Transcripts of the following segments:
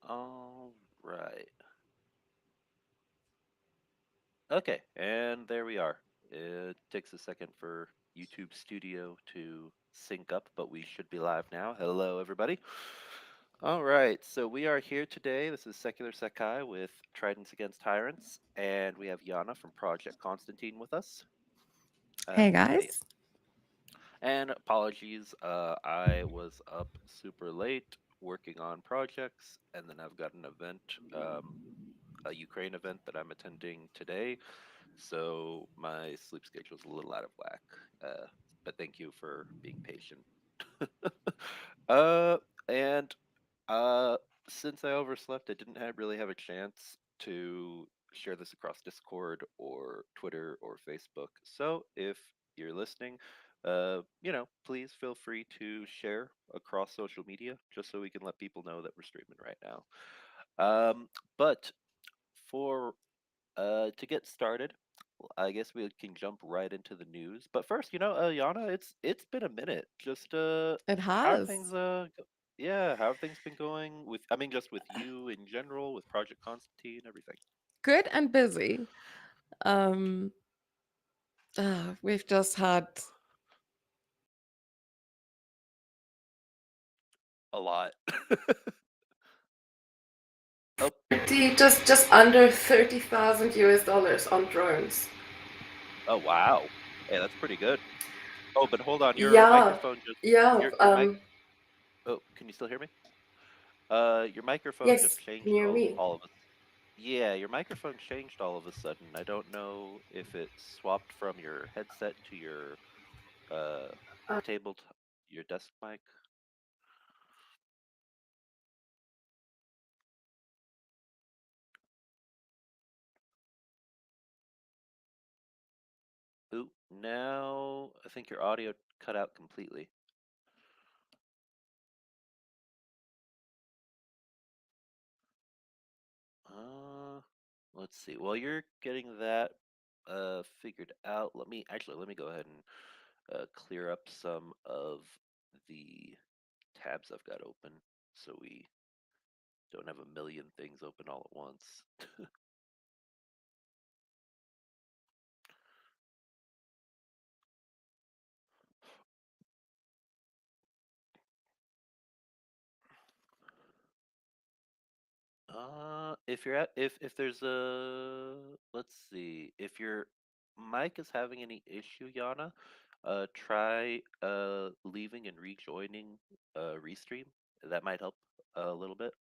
All right. Okay, and there we are. It takes a second for YouTube Studio to sync up, but we should be live now. Hello, everybody. All right, so we are here today. This is Secular Sekai with Tridents Against Tyrants, and we have Jana from Project Konstantin with us. Hey Hey, guys. and apologies, I was up super late working on projects, and then I've got an event, a Ukraine event that I'm attending today. So my sleep schedule is a little out of whack. Uh, but thank you for being patient. uh, and uh, since I overslept, I didn't really have a chance to share this across Discord or Twitter or Facebook. So if you're listening, please feel free to share across social media just so we can let people know that we're streaming right now. But for to get started, I guess we can jump right into the news. But first, Yana, it's been a minute. Just It how are things? has. Yeah, how have things been going with? I mean, just with you in general, with Project Konstantin, everything. Good and busy. Um we've just had A lot. Oh, 30, just under 30,000 US dollars on drones. oh wow. Hey, that's pretty good. Oh, but hold on, your Yeah. microphone just Yeah. your mic. Oh, can you still hear me? Your microphone just Yes, can you changed hear me? all of a Yeah, your microphone changed all of a sudden. I don't know if it swapped from your headset to your uh table, your desk mic. Ooh, now I think your audio cut out completely. Uh, let's see. While you're getting that figured out, let me go ahead and clear up some of the tabs I've got open so we don't have a million things open all at once. If you're at if there's a let's see, if your mic is having any issue, Yana, try leaving and rejoining Restream. That might help a little bit.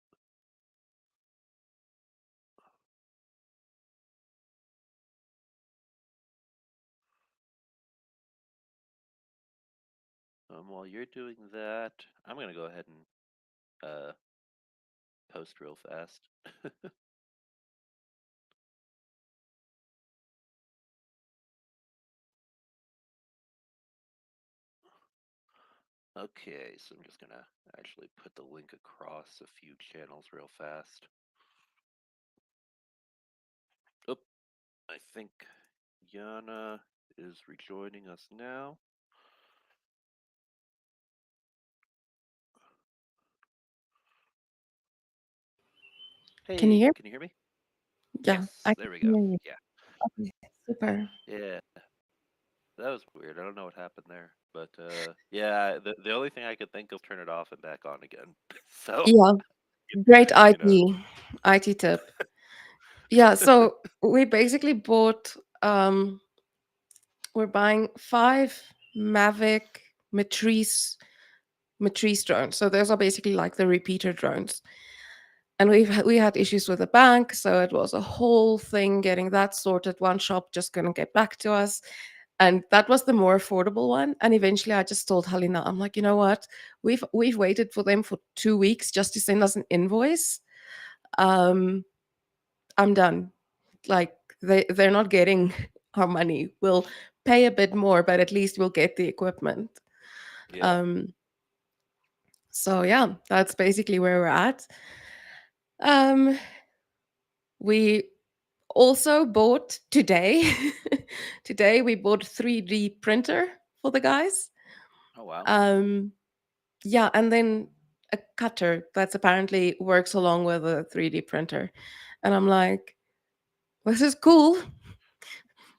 While you're doing that, I'm gonna go ahead and post real fast. Okay, so I'm just gonna actually put the link across a few channels real fast. Oh, I think Yana is rejoining us now. Can you Hey, hear? can you hear me? Yeah, Yes, I there can we go. hear you. Yeah, Okay, super. yeah, that was weird. I don't know what happened there, but yeah, the only thing I could think of turn it off and back on again. So Yeah, you, great you know, IT tip. Yeah, so we basically bought we're buying 5 Mavic Matrice drones. So those are basically like the repeater drones. And we had issues with the bank, so it was a whole thing getting that sorted. One shop just couldn't get back to us, and that was the more affordable one. And eventually, I just told Halina, I'm like, you know what? We've waited for them for 2 weeks just to send us an invoice. Um, I'm done. Like they're not getting our money. We'll pay a bit more, but at least we'll get the equipment. yeah. Um, so yeah, that's basically where we're at. Um, we also bought today. Today we bought a 3D printer for the guys. Oh wow. Um, yeah, and then a cutter that's apparently works along with a 3D printer. And I'm like, this is cool,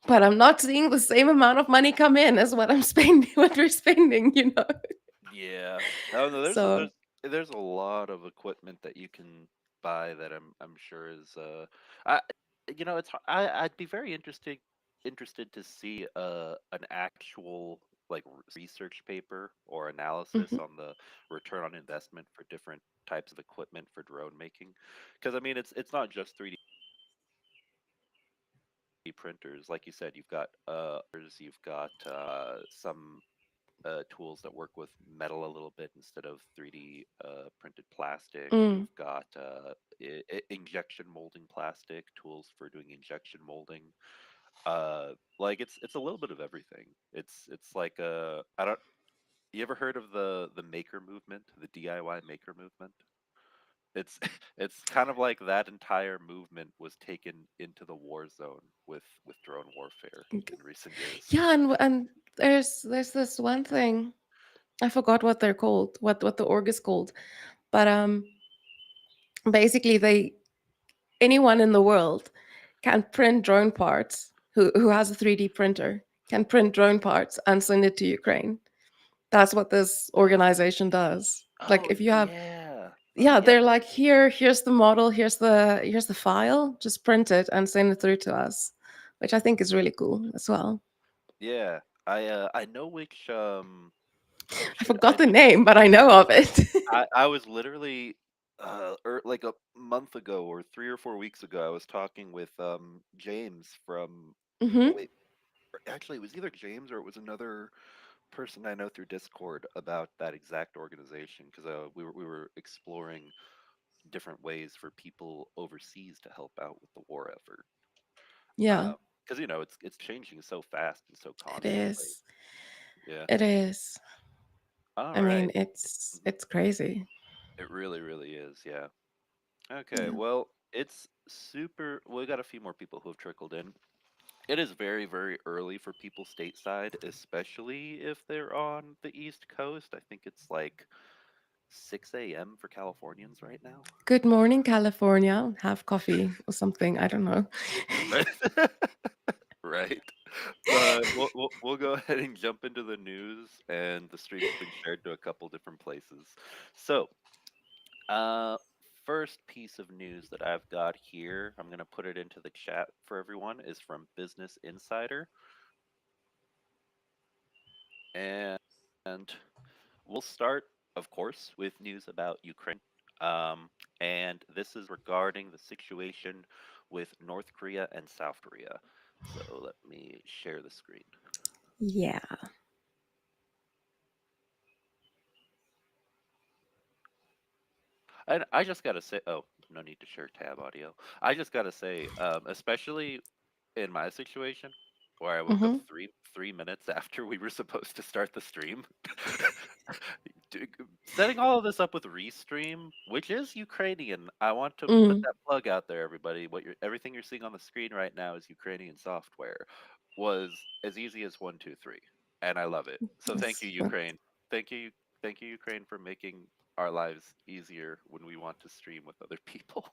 but I'm not seeing the same amount of money come in as what I'm spending, what we're spending. Yeah. Oh no, So, there's a lot of equipment that you can buy that I'm sure is I I'd be very interested to see an actual like research paper or analysis mhm, on the return on investment for different types of equipment for drone making. Because I mean it's not just 3D printers. Like you said, you've got some tools that work with metal a little bit instead of 3D printed plastic. mm, You've got injection molding plastic tools for doing injection molding. Like it's a little bit of everything. It's like I don't. You ever heard of the maker movement, the DIY maker movement? It's it's kind of like that entire movement was taken into the war zone with drone warfare in recent years. yeah, and there's this one thing. I forgot what they're called, what the org is called. But basically they anyone in the world can print drone parts who has a 3D printer can print drone parts and send it to Ukraine. That's what this organization does. Like Oh if you have yeah. yeah, Yeah. they're like here's the model, here's the file, just print it and send it through to us, which I think is really cool as well. Yeah, I know which oh I shoot, forgot the name, but I know of it. I was literally like a month ago or 3 or 4 weeks ago I was talking with James from Hmm. wait actually it was either James or it was another person I know through Discord about that exact organization because we were exploring different ways for people overseas to help out with the war effort. Yeah, Because it's changing so fast and so it constantly. is. Yeah. It is. All I right. mean, it's Mhm. it's crazy. It really, really is. Yeah. Okay. Yeah. Well, it's super. We got a few more people who have trickled in. It is very, very early for people stateside, especially if they're on the East Coast. I think it's like 6 a.m. for Californians right now. Good morning, California. Have coffee or something. I don't know. Right. Right. But we'll go ahead and jump into the news, and the stream's been shared to a couple different places. So, Uh, first piece of news that I've got here, I'm going to put it into the chat for everyone, is from Business Insider. And we'll start, of course, with news about Ukraine. Um, and this is regarding the situation with North Korea and South Korea. So let me share the screen. Yeah. And I just got to say, oh, no need to share tab audio. I just got to say, especially in my situation where I woke up Hmm. three minutes after we were supposed to start the stream. d- Setting all of this up with Restream, which is Ukrainian. I want to put Mm. that plug out there, everybody. Everything you're seeing on the screen right now is Ukrainian software. Was as easy as 1, 2, 3, and I love it. So thank you, That's good. Ukraine. Thank you, Ukraine, for making our lives easier when we want to stream with other people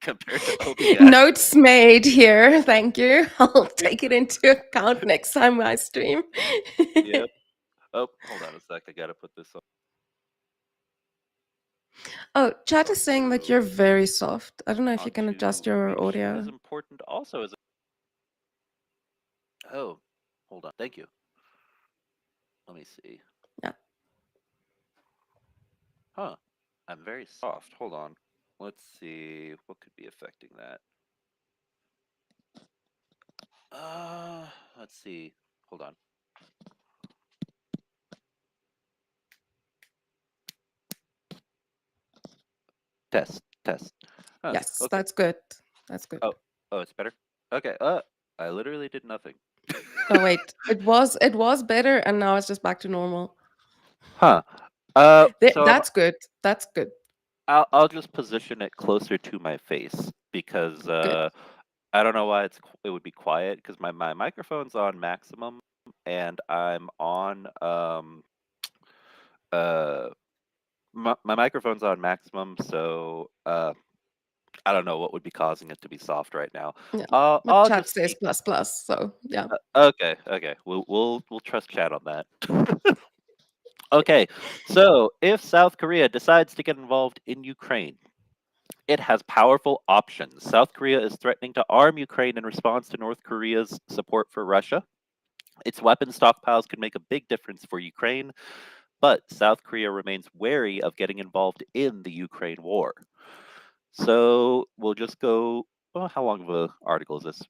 compared to OBS. Notes made here. Thank you. I'll Yeah. take it into account next time I stream. Yep. Oh, hold on a sec. I gotta put this Oh, chat is saying that audio you're very soft. I don't know if you can adjust onto your reach as audio. important also as oh, hold on. Thank you. Let me see. Yeah. Huh. I'm very soft. Hold on. Let's see what could be affecting that. Uh, let's see. Hold on. Test, test. Huh. Yes, Okay. that's good. That's good. Oh, oh, it's better. Okay. I literally did nothing. Oh wait, it was better and now it's just back to normal. Huh. So That's good. That's good. I'll just position it closer to my face because Good. I don't know why it would be quiet because my microphone's on maximum and I'm on my microphone's on maximum, so I don't know what would be causing it to be soft right now. Yeah. My I'll chat just says keep. plus plus, so yeah. Okay, okay. We'll trust chat on that. Okay, so if South Korea decides to get involved in Ukraine, it has powerful options. South Korea is threatening to arm Ukraine in response to North Korea's support for Russia. Its weapon stockpiles could make a big difference for Ukraine, but South Korea remains wary of getting involved in the Ukraine war. So we'll just go. Well, how long of a article is this?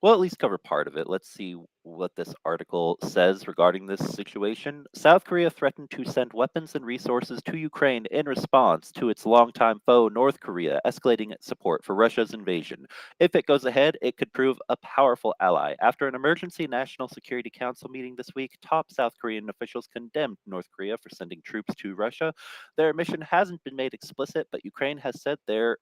We'll at least cover part of it. Let's see what this article says regarding this situation. South Korea threatened to send weapons and resources to Ukraine in response to its longtime foe, North Korea, escalating its support for Russia's invasion. If it goes ahead, it could prove a powerful ally. After an emergency National Security Council meeting this week, top South Korean officials condemned North Korea for sending troops to Russia. Their mission hasn't been made explicit, but Ukraine has said they're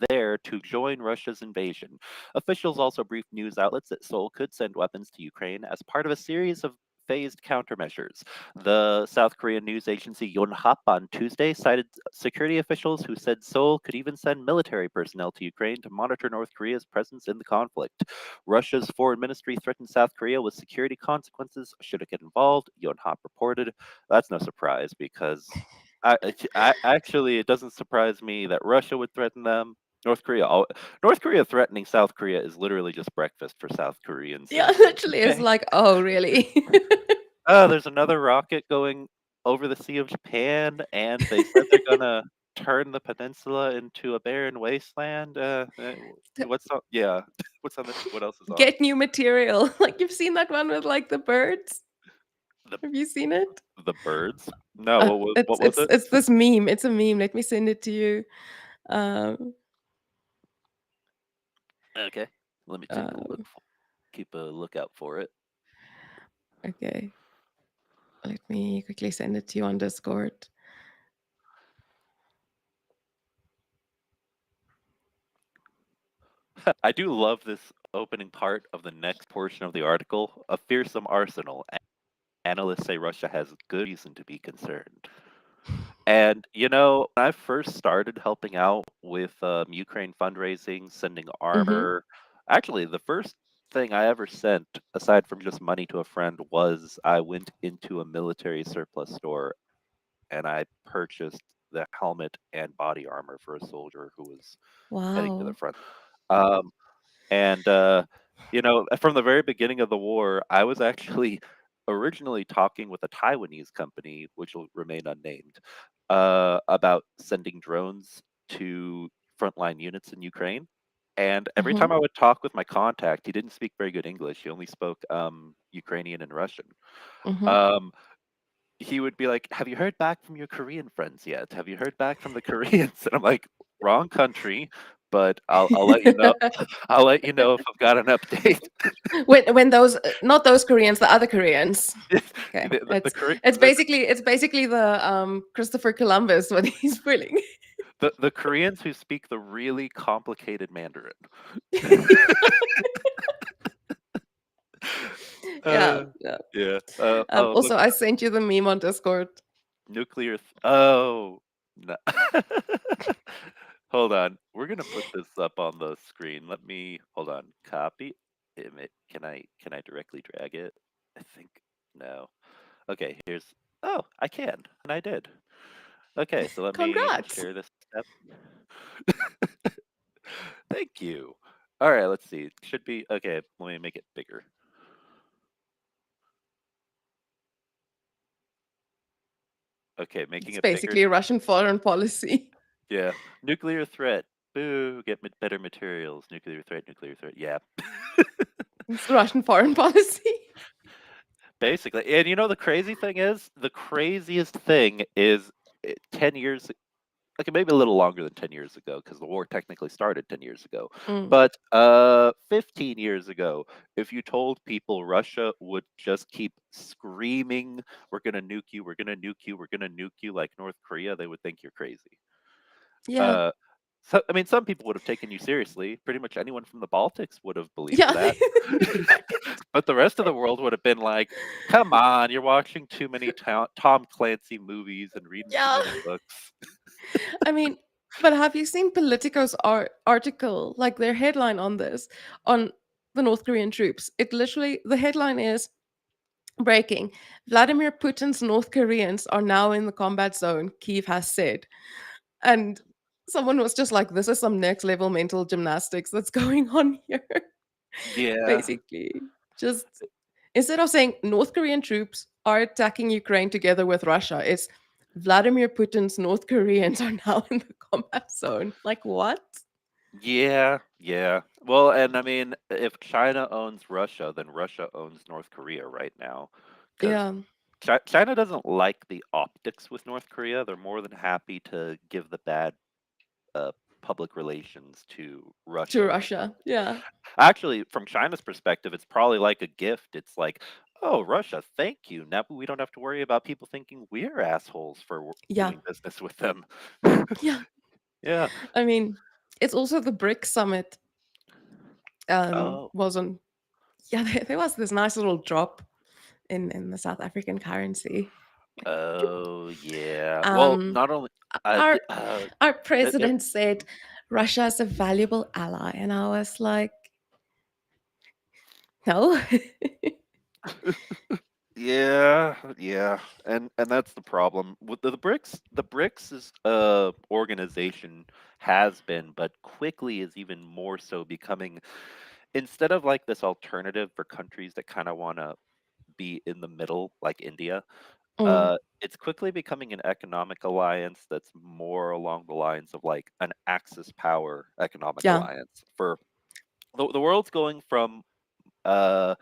there to join Russia's invasion. Officials also briefed news outlets that Seoul could send weapons to Ukraine as part of a series of phased countermeasures. The South Korean news agency Yonhap on Tuesday cited security officials who said Seoul could even send military personnel to Ukraine to monitor North Korea's presence in the conflict. Russia's foreign ministry threatened South Korea with security consequences should it get involved, Yonhap reported. That's no surprise because actually, it doesn't surprise me that Russia would threaten them. North Korea, North Korea threatening South Korea is literally just breakfast for South Korean Yeah, citizens. literally is Okay. like, oh, really? Oh, there's another rocket going over the Sea of Japan, and they said they're gonna turn the peninsula into a barren wasteland. What's on? Yeah, what's on? What else is on? Get new material. Like, you've seen that one with like the birds? The Have you seen it? the birds? No, It's what was it's it? it's this meme. It's a meme. Let me send it to you. Um, Okay, let me take a look. um, Keep a lookout for it. okay. Let me quickly send it to you on Discord. I do love this opening part of the next portion of the article. A fearsome arsenal. Analysts say Russia has good reason to be concerned. And, when I first started helping out with Ukraine fundraising, sending Mhm. armor, actually, the first thing I ever sent, aside from just money to a friend, was I went into a military surplus store and I purchased the helmet and body armor for a soldier who was heading to the Wow. front. Um, And, from the very beginning of the war, I was actually originally talking with a Taiwanese company, which will remain unnamed, about sending drones to frontline units in Ukraine. And every time Mhm. I would talk with my contact, he didn't speak very good English. He only spoke Ukrainian and Russian. Mhm. Um, he would be like, "Have you heard back from your Korean friends yet? Have you heard back from the Koreans?" And I'm like, "Wrong country, but I'll let you know. I'll let you know if I've got an update." When those not those Koreans, the other Koreans. Okay. The, It's Kore- it's basically the Christopher Columbus what he's pulling. the Koreans who speak the really complicated Mandarin. Yeah, Uh, yeah. yeah. Look, Also, I sent you the meme on Discord. Oh, no. Hold on. We're gonna put this up on the screen. Let me hold on. Copy image. Can I directly drag it? I think no. Okay, here's. Oh, I can, and I did. Okay, so let me Congrats. share this step. Thank you. All right, let's see. Should be okay. Let me make it bigger. Okay, making It's it bigger. basically Russian foreign policy. Yeah, nuclear threat. Boo! Get better materials. Nuclear threat. Nuclear threat. Yeah, It's Russian foreign policy. basically. And the crazy thing is, the craziest thing is 10 years. Okay, maybe a little longer than 10 years ago, because the war technically started 10 years ago. Mm. But 15 years ago, if you told people Russia would just keep screaming, "We're gonna nuke you, we're gonna nuke you, we're gonna nuke you," like North Korea, they would think you're crazy. Yeah. Uh, So, I mean, some people would have taken you seriously. Pretty much anyone from the Baltics would have believed Yeah. that. But the rest of the world would have been like, "Come on, you're watching too many Tom Clancy movies and reading too Yeah. many books." I mean, but have you seen Politico's article, like their headline on this, on the North Korean troops? It literally, the headline is breaking: Vladimir Putin's North Koreans are now in the combat zone, Kyiv has said. And someone was just like, this is some next level mental gymnastics that's going on here. Yeah. Basically, just instead of saying North Korean troops are attacking Ukraine together with Russia, it's Vladimir Putin's North Koreans are now in the combat zone. Like, what? Yeah, yeah. Well, and I mean, if China owns Russia, then Russia owns North Korea right now, because Yeah, China doesn't like the optics with North Korea. They're more than happy to give the bad uh, public relations to to Russia when it comes. Russia. Yeah, Actually, from China's perspective, it's probably like a gift. It's like, oh, Russia, thank you. Now we don't have to worry about people thinking we're assholes for yeah, doing business with them. yeah. Yeah. I mean, it's also the BRIC summit Oh. was on. Yeah, there was this nice little drop in the South African currency. Like, choop. Oh, yeah. Well, Um, not only our our there president said Russia is a valuable ally, and I was like, no. yeah, yeah. And that's the problem. With the BRICS, the BRICS is organization has been, but quickly is even more so becoming, instead of like this alternative for countries that kind of want to be in the middle like India, Mm, it's quickly becoming an economic alliance that's more along the lines of like an Axis power economic yeah, alliance for the world's going from uh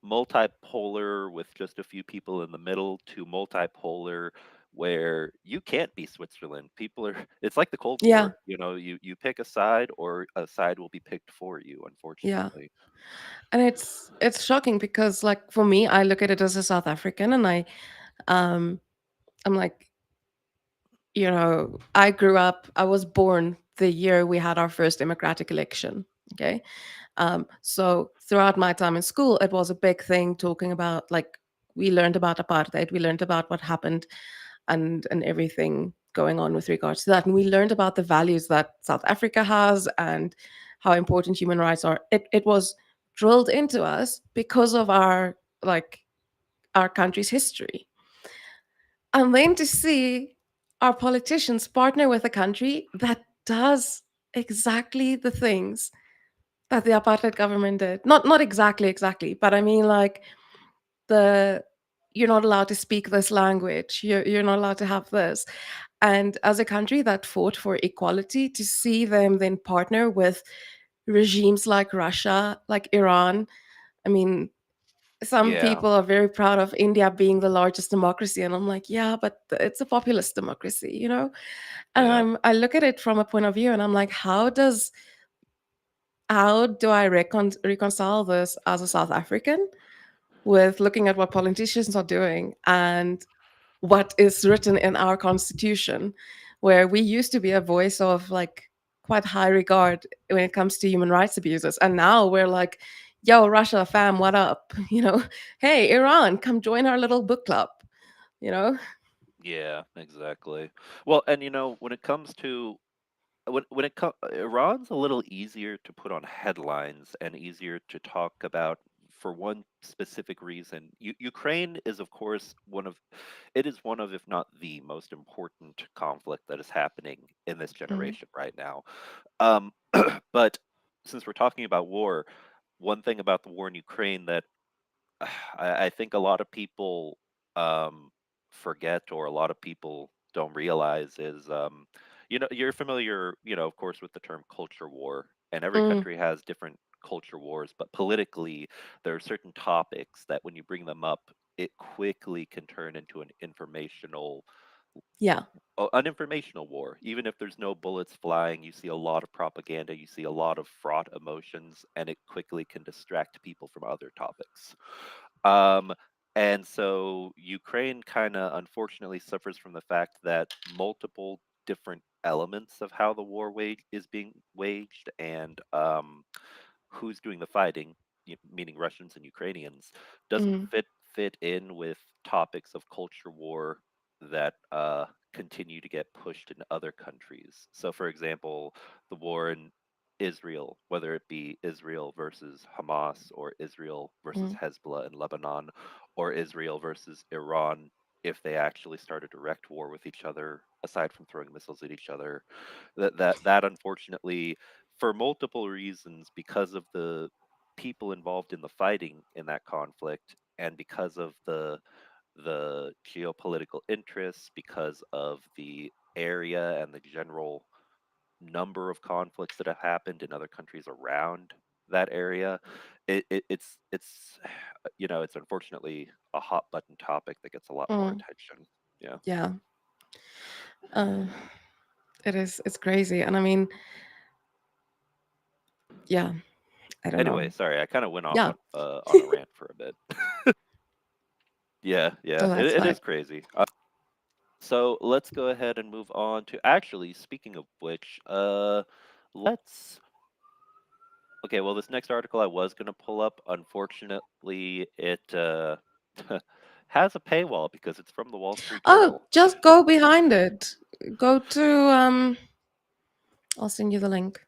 multipolar with just a few people in the middle to multipolar where you can't be Switzerland. People are it's like the Cold yeah, War, you pick a side or a side will be picked for you, yeah. unfortunately. And it's shocking because, like, for me, I look at it as a South African, and um I'm like, I grew up. I was born the year we had our first democratic election. Okay, so throughout my time in school, it was a big thing talking about, like, we learned about apartheid, we learned about what happened, and everything going on with regards to that, and we learned about the values that South Africa has and how important human rights are. It was drilled into us because of our country's history, and then to see our politicians partner with a country that does exactly the things that the apartheid government did. Not exactly, but I mean, like, the you're not allowed to speak this language. You're not allowed to have this. And as a country that fought for equality, to see them then partner with regimes like Russia, like Iran. I mean, some Yeah, people are very proud of India being the largest democracy, and I'm like, yeah, but it's a populist democracy. And yeah, I look at it from a point of view, and I'm like, how do I reconcile this as a South African with looking at what politicians are doing and what is written in our constitution, where we used to be a voice of, like, quite high regard when it comes to human rights abuses, and now we're like, yo, Russia fam, what up? Hey, Iran, come join our little book club. you know yeah, exactly. Well, and when it comes to when it comes, Iran's a little easier to put on headlines and easier to talk about for one specific reason. Ukraine is, of course, it is one of, if not the most important conflict that is happening in this Mm, generation right now. Um, but since we're talking about war, one thing about the war in Ukraine that I think a lot of people um, forget, or a lot of people don't realize, is you're familiar, of course, with the term culture war, and every mm, country has different culture wars, but politically, there are certain topics that when you bring them up, it quickly can turn into yeah, an informational war. Even if there's no bullets flying, you see a lot of propaganda, you see a lot of fraught emotions, and it quickly can distract people from other topics. Um, and so Ukraine kind of unfortunately suffers from the fact that multiple different elements of how the is being waged, and who's doing the fighting, meaning Russians and Ukrainians, doesn't Mm, fit in with topics of culture war that continue to get pushed in other countries. So, for example, the war in Israel, whether it be Israel versus Hamas, or Israel versus mm, Hezbollah in Lebanon, or Israel versus Iran, if they actually start a direct war with each other, aside from throwing missiles at each other, that unfortunately, for multiple reasons, because of the people involved in the fighting in that conflict, and because of the geopolitical interests, because of the area and the general number of conflicts that have happened in other countries around that area, it's it's unfortunately a hot button topic that gets a lot more mm. attention. Yeah. Yeah, uh, it is. It's crazy, and I mean, yeah, I don't know. Anyway, sorry, I kind of went off Yeah, on a rant for a bit. Yeah, so yeah, that's it fine. is crazy. So let's go ahead and move on to, actually, speaking of which, let's okay, well, this next article I was going to pull up, unfortunately, it has a paywall because it's from the Wall Street Oh, Journal. just go behind it. Go to I'll send you the link.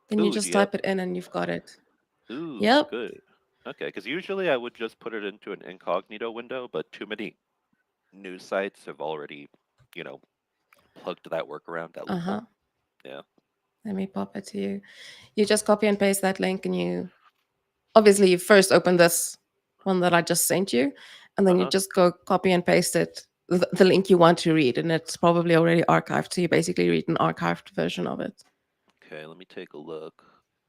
Then you Ooh, do just you have, type it in and you've got it. ooh, Yep. good. Okay, because usually I would just put it into an incognito window, but too many news sites have already, you know, plugged that workaround, that Uh-huh. loophole. Yeah. Let me pop it to you. You just copy and paste that link and you obviously you first open this one that I just sent you, and then you Uh-huh. just go copy and paste it, the link you want to read, and it's probably already archived. So you basically read an archived version of it. Okay, let me take a look.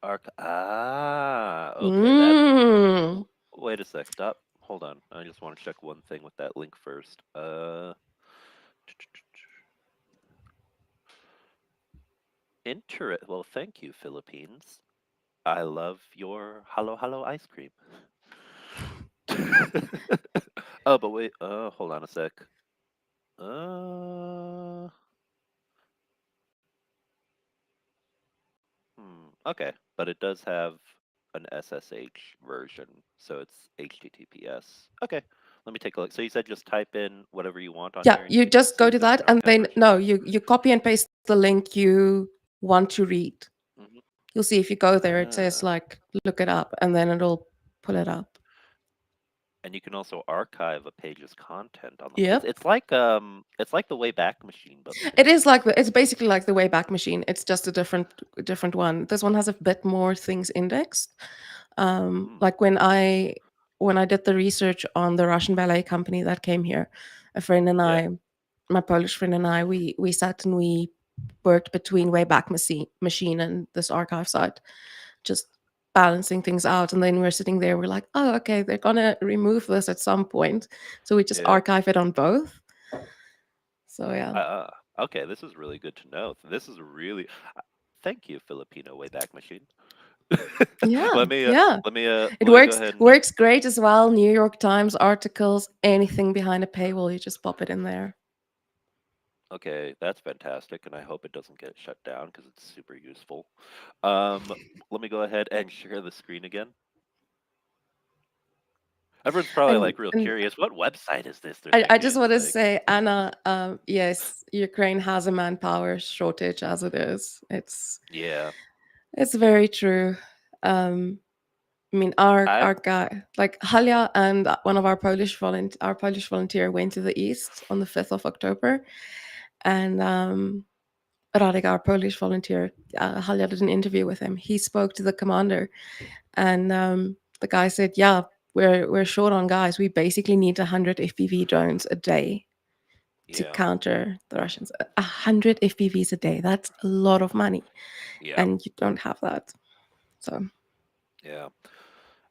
Okay, that. Mm. Wait a sec. Stop. Hold on. I just want to check one thing with that link first. Well, thank you, Philippines. I love your halo halo ice cream. Oh, but wait. Hold on a sec. Uh, Okay, but it does have an SSH version, so it's HTTPS. Okay, let me take a look. So you said just type in whatever you want on Yeah, here, and you just see go if to there's that, an and archive then version. no, you copy and paste the link you want to read. Hmm. You'll see if you go there, it says Ah, like look it up, and then it'll pull it up. and you can also archive a page's content on the. Yep. It's like the Wayback Machine, but with It is like links. it's basically like the Wayback Machine. It's just a different one. This one has a bit more things indexed. Mm, Like when I did the research on the Russian ballet company that came here, a friend and yeah, I, my Polish friend and I, we sat and we worked between Wayback Machine and this archive site, just balancing things out. And then we're sitting there, we're like, oh, okay, they're gonna remove this at some point, so we just yeah. archive it on both. So yeah. Uh, okay, this is really good to know. This is really. Thank you, Filipino Wayback Machine. Yeah, let me uh, yeah. It let me go works ahead and just. works great as well. New York Times articles, anything behind a paywall, you just pop it in there. Okay, that's fantastic, and I hope it doesn't get shut down because it's super useful. Um, Let me go ahead and share the screen again. Everyone's probably like real And curious. What website is this they're I thinking just it's want to like? say, Anna, yes, Ukraine has a manpower shortage as it is. Yeah, It's very true. Um, I mean, I our guy, like Halia and one of our Polish volunteer went to the east on the 5th of October, and Radek, our Polish volunteer, Halia did an interview with him. He spoke to the commander, and the guy said, "Yeah, we're short on guys. We basically need 100 FPV drones a day to yeah, counter the Russians. 100 FPVs a day. That's a lot of money, yeah, and you don't have that. So, yeah,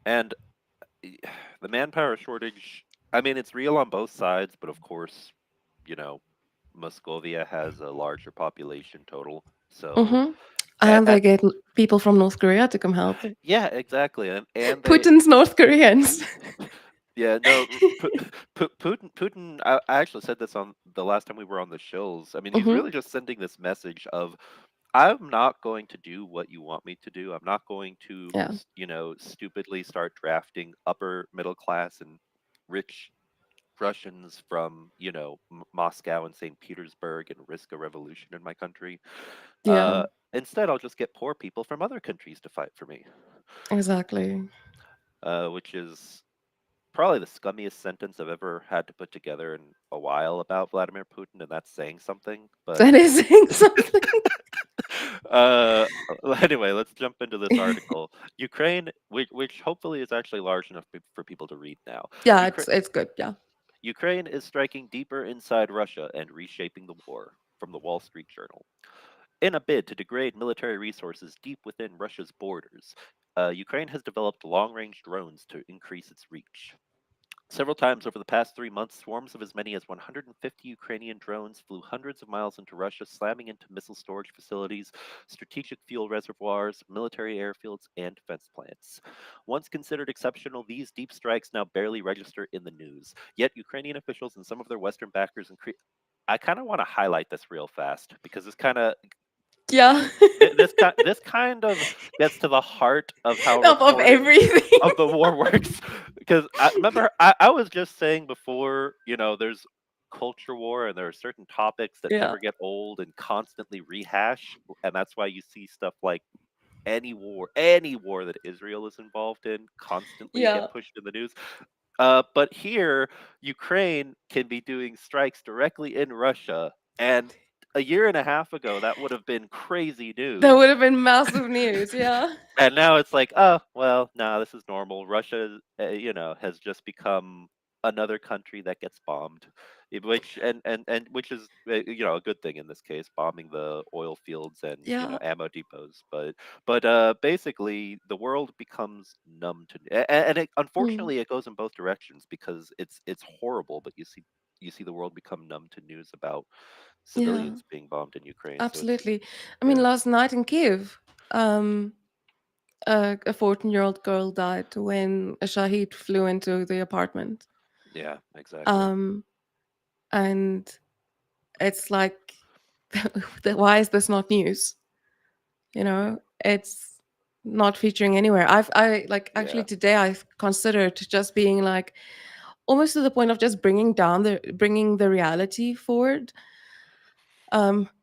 and y- the manpower shortage. I mean, it's real on both sides, but of course, you know, Moscovia has a larger population total, so mhm. And they at get people from North Korea to come help. yeah, exactly, and they Putin's North Koreans. Yeah, no, Putin. I actually said this on the last time we were on the shows. I mean, he's Hmm. really just sending this message of, I'm not going to do what you want me to do. I'm not going to, Yeah, stupidly start drafting upper middle class and rich Russians from, Moscow and St. Petersburg and risk a revolution in my country. yeah, Uh, Instead, I'll just get poor people from other countries to fight for me, exactly. which is probably the scummiest sentence I've ever had to put together in a while about Vladimir Putin, and that's saying something. But That is saying something. uh, anyway, let's jump into this article. Ukraine, which hopefully is actually large enough for people to read now. Yeah, Ukraine, it's good. Yeah. Ukraine is striking deeper inside Russia and reshaping the war. From the Wall Street Journal. In a bid to degrade military resources deep within Russia's borders, Ukraine has developed long range drones to increase its reach. Several times over the past 3 months, swarms of as many as 150 Ukrainian drones flew hundreds of miles into Russia, slamming into missile storage facilities, strategic fuel reservoirs, military airfields, and defense plants. Once considered exceptional, these deep strikes now barely register in the news. Yet Ukrainian officials and some of their Western backers I kind of want to highlight this real fast because Yeah. this kind of gets to the heart of how Of reporting everything. of the war works. Because I remember I was just saying before, there's culture war and there are certain topics that Yeah. never get old and constantly rehash, and that's why you see stuff like any war that Israel is involved in constantly get Yeah. pushed in the news. But here, Ukraine can be doing strikes directly in Russia, and a year and a half ago, that would have been crazy That news. would have been massive news. Yeah. And now it's like, oh, well, no, this is normal. Russia, has just become another country that gets bombed, which which is a good thing in this case, bombing the oil fields and Yeah. ammo depots. But basically, the world becomes numb to, and Mm. unfortunately, it goes in both directions because it's horrible. But you see the world become numb to news about Yeah. civilians being bombed in Ukraine. So it's Absolutely. I mean, yeah, last night in Kiev, um, a 14-year-old girl died when a Shahid flew into the apartment. yeah, exactly. Um, and it's like, why is this not news? Yeah. It's not featuring anywhere. I like actually Yeah. today I've considered just being like almost to the point of just bringing the reality forward.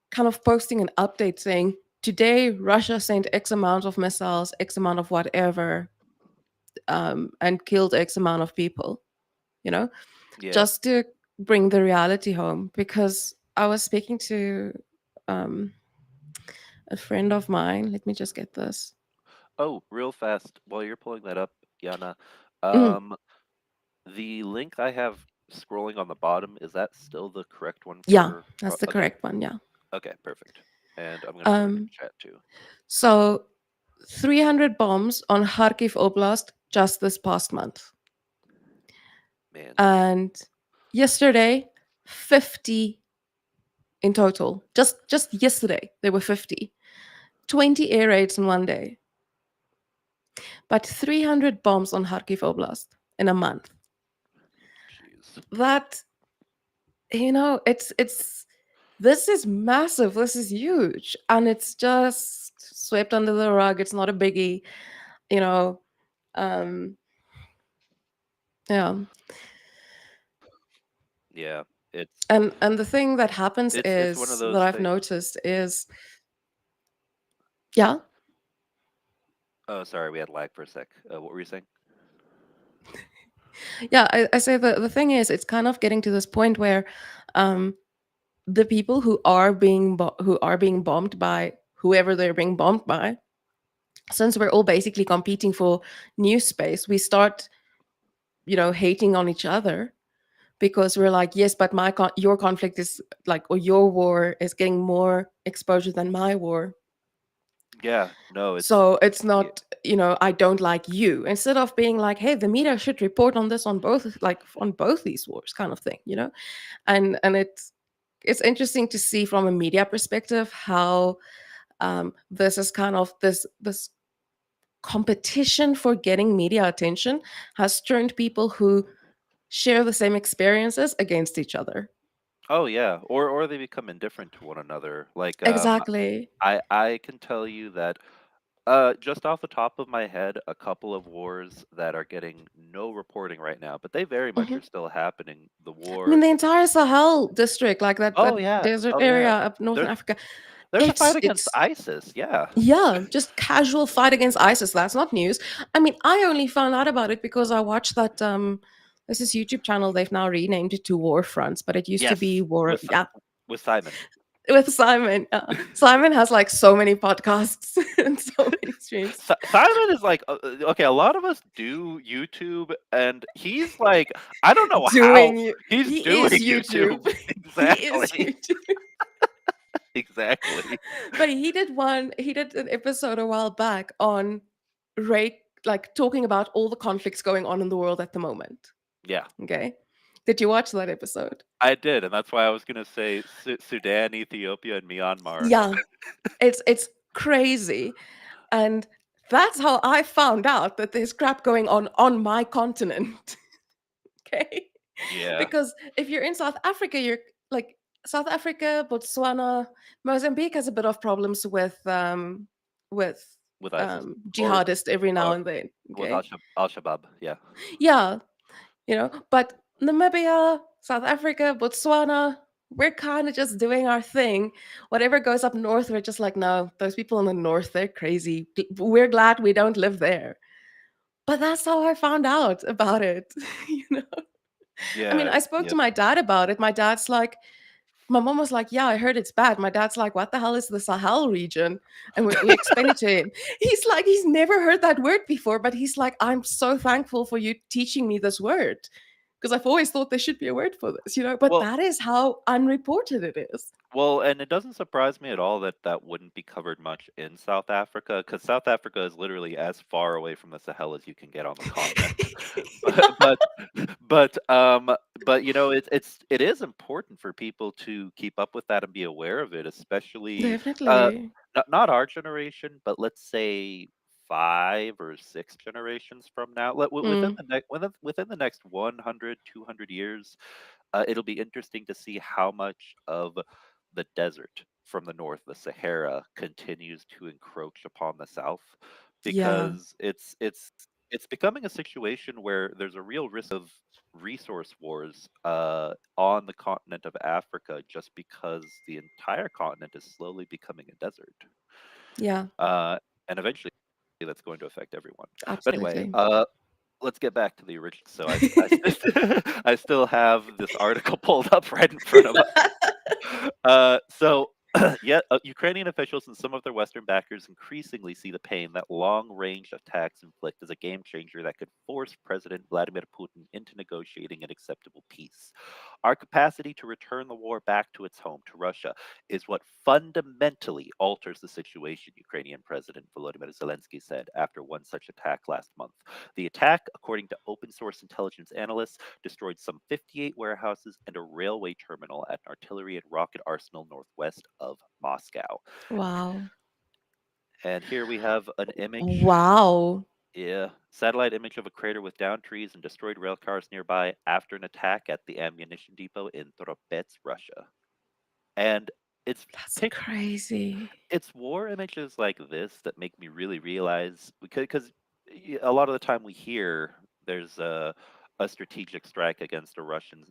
Kind of posting an update saying today Russia sent X amount of missiles, X amount of whatever, and killed X amount of people. You know, Yeah. just to bring the reality home. Because I was speaking to um, a friend of mine. Let me just get this. Oh, real fast, while you're pulling that up, Yana, Mhm. um, the link I have scrolling on the bottom, is that still the correct one Yeah, for that's the okay. correct one. Yeah. Okay, perfect. And I'm gonna put it in Um, chat too. so 300 bombs on Kharkiv Oblast just this past month. Man, And yesterday, 50 in total. Just yesterday, there were 50. 20 air raids in one day. But 300 bombs on Kharkiv Oblast in a month. jeez. That, it's this is massive. This is huge. And it's just swept under the rug. It's not a biggie, you know. Um, yeah. Yeah, it's And the thing that happens it's one of is those that I've things. noticed is, yeah, Oh, sorry, we had lag for a sec. What were you saying? yeah, I say the thing is it's kind of getting to this point where um the people who are being bombed by whoever they're being bombed by, since we're all basically competing for news space, we start, hating on each other because we're like, yes, but your conflict is like, or your war is getting more exposure than my war. Yeah, no, it's So it's yeah, not, I don't like you. Instead of being like, hey, the media should report on this on both, like on both these wars, kind of thing. And it's interesting to see from a media perspective how this is kind of this competition for getting media attention has turned people who share the same experiences against each other. Oh yeah, or they become indifferent to one another. Like Exactly. I can tell you that just off the top of my head, a couple of wars that are getting no reporting right now, but they very much Mhm. are still happening. The I mean, war. the entire Sahel district, like that Oh yeah. desert Oh area yeah. up northern There's Africa, there's a fight against it's ISIS. Yeah. yeah, just casual fight against ISIS. That's not news. I mean, I only found out about it because I watched that there's this YouTube channel they've now renamed it to War Fronts, but it used to be Yes. War, yeah, With Simon. with Simon. Simon has like so many podcasts and so many streams Simon is like okay. A lot of us do YouTube, and he's like, I don't know how doing he's he doing is YouTube. YouTube. He is Exactly. YouTube. Exactly. But he did an episode a while back on rate like talking about all the conflicts going on in the world at the moment. Yeah. Okay. Did you watch that episode? I did, and that's why I was gonna say Sudan, Ethiopia, and Myanmar. Yeah. It's crazy. And that's how I found out that there's crap going on my continent. Okay. Yeah, Because if you're in South Africa, you're like South Africa, Botswana, Mozambique has a bit of problems with with ISIS or jihadists every now uh, and then. with Okay. Al Shabaab. Yeah, Yeah, but Namibia, South Africa, Botswana, we're kind of just doing our thing. Whatever goes up north, we're just like, no, those people in the north, they're crazy. We're glad we don't live there. But that's how I found out about it. you know? I mean, yeah, I spoke to yep. my dad about it. My mom was like, yeah, I heard it's bad. My dad's like, what the hell is the Sahel region? And we explained it to him. He's like, he's never heard that word before, but he's like, I'm so thankful for you teaching me this word because I've always thought there should be a word for this. But Well, that is how unreported it is. Well, and it doesn't surprise me at all that that wouldn't be covered much in South Africa, because South Africa is literally as far away from the Sahel as you can get on the continent. But but but it is important for people to keep up with that and be aware of it, especially uh Definitely. not our generation, but let's say 5 or 6 generations from now, within Mm, the next within the next 100, 200 years. It'll be interesting to see how much of the desert from the north, the Sahara, continues to encroach upon the south, yeah. because it's becoming a situation where there's a real risk of resource wars on the continent of Africa, just because the entire continent is slowly becoming a desert, Yeah. and eventually that's going to affect everyone. But anyway, Absolutely. let's get back to the original. So I still have this article pulled up right in front of us. So, yeah, Ukrainian officials and some of their Western backers increasingly see the pain that long range attacks inflict as a game changer that could force President Vladimir Putin into negotiating an acceptable peace. Our capacity to return the war back to its home, to Russia, is what fundamentally alters the situation, Ukrainian President Volodymyr Zelensky said after one such attack last month. The attack, according to open source intelligence analysts, destroyed some 58 warehouses and a railway terminal at an artillery and rocket arsenal northwest of Moscow. Wow. And here we have an image, Wow. yeah, satellite image of a crater with downed trees and destroyed rail cars nearby after an attack at the ammunition depot in Toropets, Russia. And it's That's pic- crazy. it's war images like this that make me really realize, because a lot of the time we hear there's a strategic strike against a Russian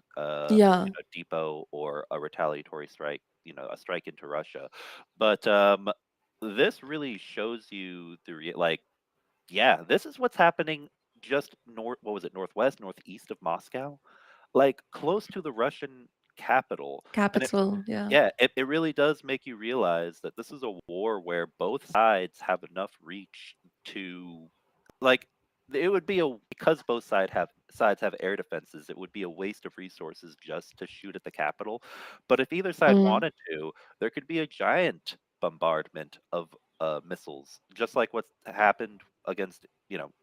Yeah. depot, or a retaliatory strike, a strike into Russia. But this really shows you like, yeah, this is what's happening just north. What was it? Northwest, northeast of Moscow, like close to the Russian capital. And Capital. Yeah. yeah, it really does make you realize that this is a war where both sides have enough reach to, like, it would be because both sides have air defenses, it would be a waste of resources just to shoot at the capital. But if either side Mm, wanted to, there could be a giant bombardment of missiles, just like what's happened against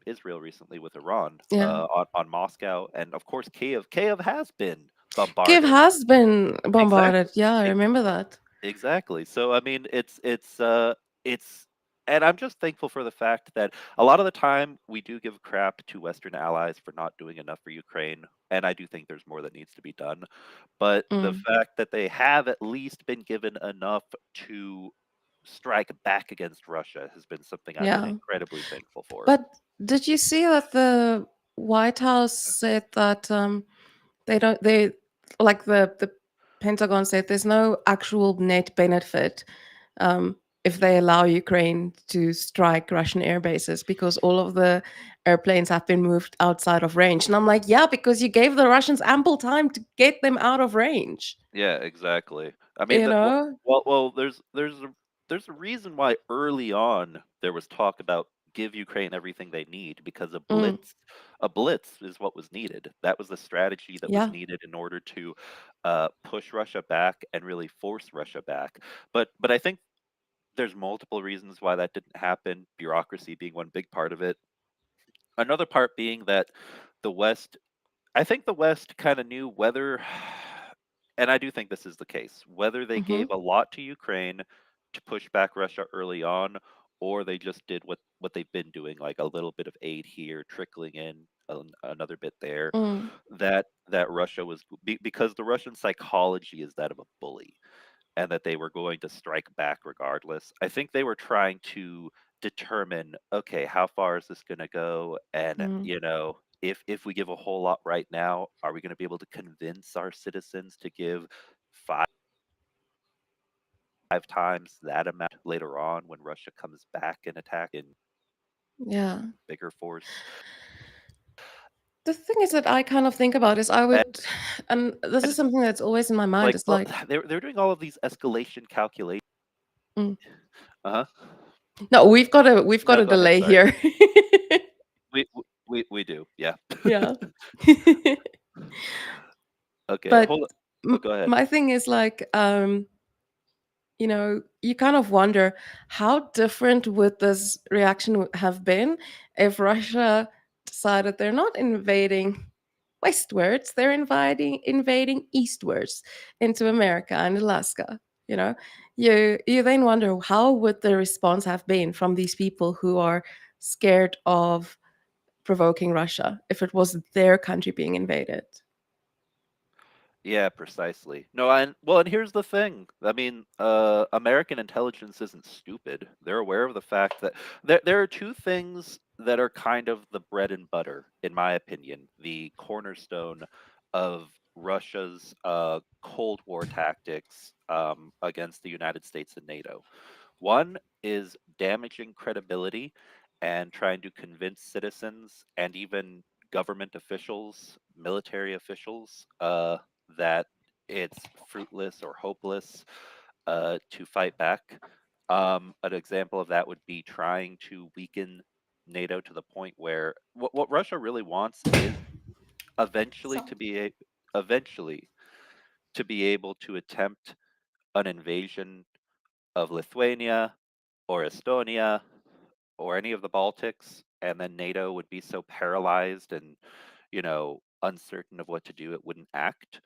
Israel recently with Iran, yeah. on Moscow, and of course Kiev. Kiev has been Kiev bombarded. has been Exactly. bombarded. Yeah, I remember that. Exactly. So I mean, it's and I'm just thankful for the fact that a lot of the time we do give crap to Western allies for not doing enough for Ukraine, and I do think there's more that needs to be done. But the Mm, fact that they have at least been given enough to strike back against Russia has been something I've been yeah. incredibly thankful for. But did you see that the White House said that they don't they like the Pentagon said there's no actual net benefit if they allow Ukraine to strike Russian air bases because all of the airplanes have been moved outside of range. And I'm like, yeah, because you gave the Russians ample time to get them out of range. Yeah, exactly. I mean, You know? there's a reason why early on there was talk about give Ukraine everything they need because Mm, a blitz is what was needed. That was the strategy that was yeah. needed in order to push Russia back and really force Russia back. But I think there's multiple reasons why that didn't happen. Bureaucracy being one big part of it. Another part being that the West I think the West kind of knew whether, and I do think this is the case, whether they Hmm. gave a lot to Ukraine to push back Russia early on, or they just did what they've been doing, like a little bit of aid here, trickling in another bit there. Mm, That Russia was because the Russian psychology is that of a bully, and that they were going to strike back regardless. I think they were trying to determine, okay, how far is this going to go? And, mm, if we give a whole lot right now, are we going to be able to convince our citizens to give five times that amount later on when Russia comes back and attack in yeah. bigger force? The thing is that I kind of think about is I And, would, and this and is it's something that's always in my mind. like, It's well, like, they're doing all of these escalation calculations. mm. Uh huh. No, we've got No, a go ahead. delay Sorry. here. We do. Yeah. Yeah. Okay. But Hold on. Oh, go ahead. my thing is like, you kind of wonder how different would this reaction have been if Russia decided they're not invading westwards, they're invading eastwards into America and Alaska. You know, you then wonder how would the response have been from these people who are scared of provoking Russia if it was their country being invaded. Yeah, precisely. No, and here's the thing. I mean, American intelligence isn't stupid. They're aware of the fact that there are two things that are kind of the bread and butter, in my opinion, the cornerstone of Russia's Cold War tactics against the United States and NATO. One is damaging credibility and trying to convince citizens and even government officials, military officials, that it's fruitless or hopeless to fight back. An example of that would be trying to weaken NATO to the point where what Russia really wants is eventually So, to eventually to be able to attempt an invasion of Lithuania or Estonia or any of the Baltics, and then NATO would be so paralyzed and, uncertain of what to do, it wouldn't act.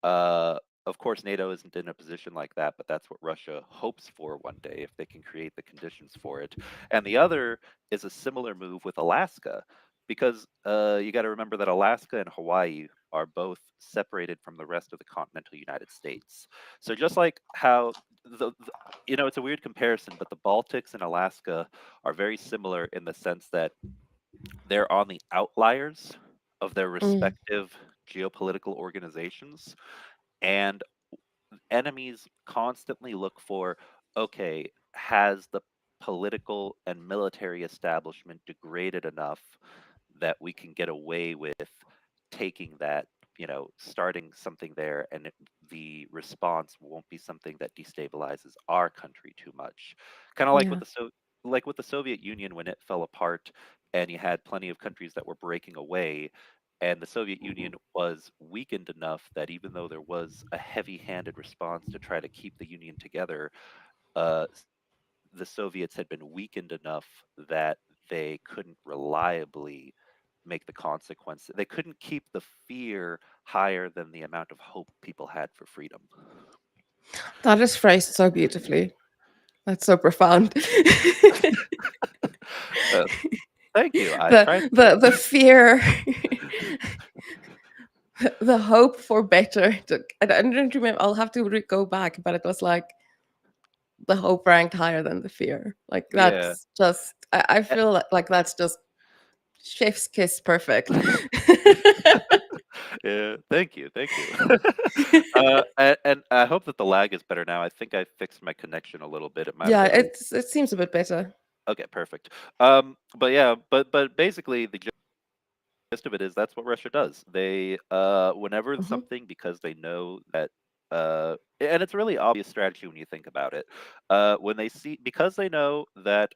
Uh, of course, NATO isn't in a position like that, but that's what Russia hopes for one day if they can create the conditions for it. And the other is a similar move with Alaska, because you got to remember that Alaska and Hawaii are both separated from the rest of the continental United States. So just like how it's a weird comparison, but the Baltics and Alaska are very similar in the sense that they're on the outliers of their mm, respective geopolitical organizations, and enemies constantly look for, okay, has the political and military establishment degraded enough that we can get away with taking that, starting something there, and the response won't be something that destabilizes our country too much. Kind of yeah. like with the Soviet Union when it fell apart, and you had plenty of countries that were breaking away, and the Soviet Union was weakened enough that even though there was a heavy-handed response to try to keep the Union together, uh, the Soviets had been weakened enough that they couldn't reliably make the consequence. They couldn't keep the fear higher than the amount of hope people had for freedom. That is phrased so beautifully. That's so profound. Uh, thank you. I the tried to. the fear, the hope for better. I don't remember. I'll have to go back, but it was like the hope ranked higher than the fear. Like Yeah. that's just. I feel like that's just chef's kiss perfect. Yeah. Thank you. Thank you. And I hope that the lag is better now. I think I fixed my connection a little bit. It might have Yeah, been a it seems a bit better. okay, perfect. But yeah, but basically the gist of it is that's what Russia does. They whenever Hmm. something because they know that and it's a really obvious strategy when you think about it. When they see because they know that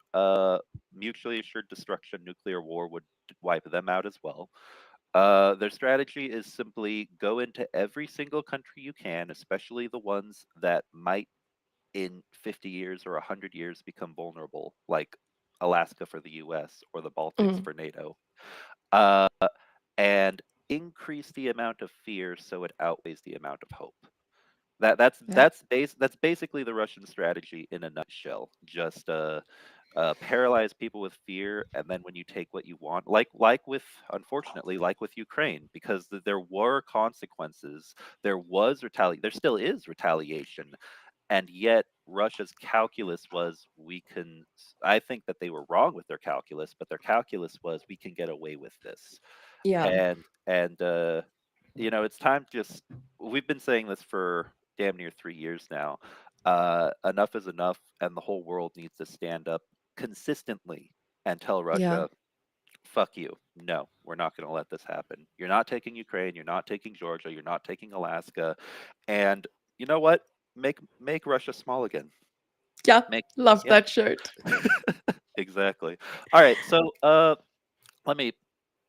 mutually assured destruction, nuclear war would wipe them out as well. Their strategy is simply go into every single country you can, especially the ones that might in 50 years or 100 years become vulnerable, like Alaska for the US or the Baltics Mm, for NATO. Uh, and increase the amount of fear so it outweighs the amount of hope. That that's yeah, that's base that's basically the Russian strategy in a nutshell. Just paralyze people with fear, and then when you take what you want, like with unfortunately, like with Ukraine, because there were consequences, there still is retaliation, and yet Russia's calculus was we can. I think that they were wrong with their calculus, but their calculus was we can get away with this, yeah, and it's time to just. We've been saying this for damn near 3 years now. Enough is enough, and the whole world needs to stand up consistently and tell yeah, Russia, "Fuck you! No, we're not going to let this happen. You're not taking Ukraine. You're not taking Georgia. You're not taking Alaska, and you know what? Make Russia small again. yeah. Make Love yeah, that shirt. exactly. All right, so let me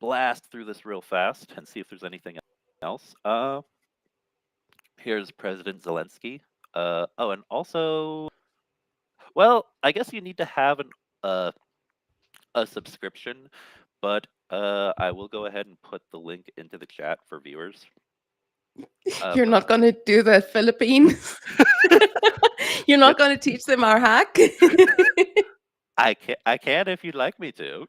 blast through this real fast and see if there's anything else. Here's President Zelensky. Oh, and also, well, I guess you need to have uh, a subscription, but I will go ahead and put the link into the chat for viewers. You're But not gonna do the Philippines. You're yep, not gonna teach them our hack. I can if you'd like me to.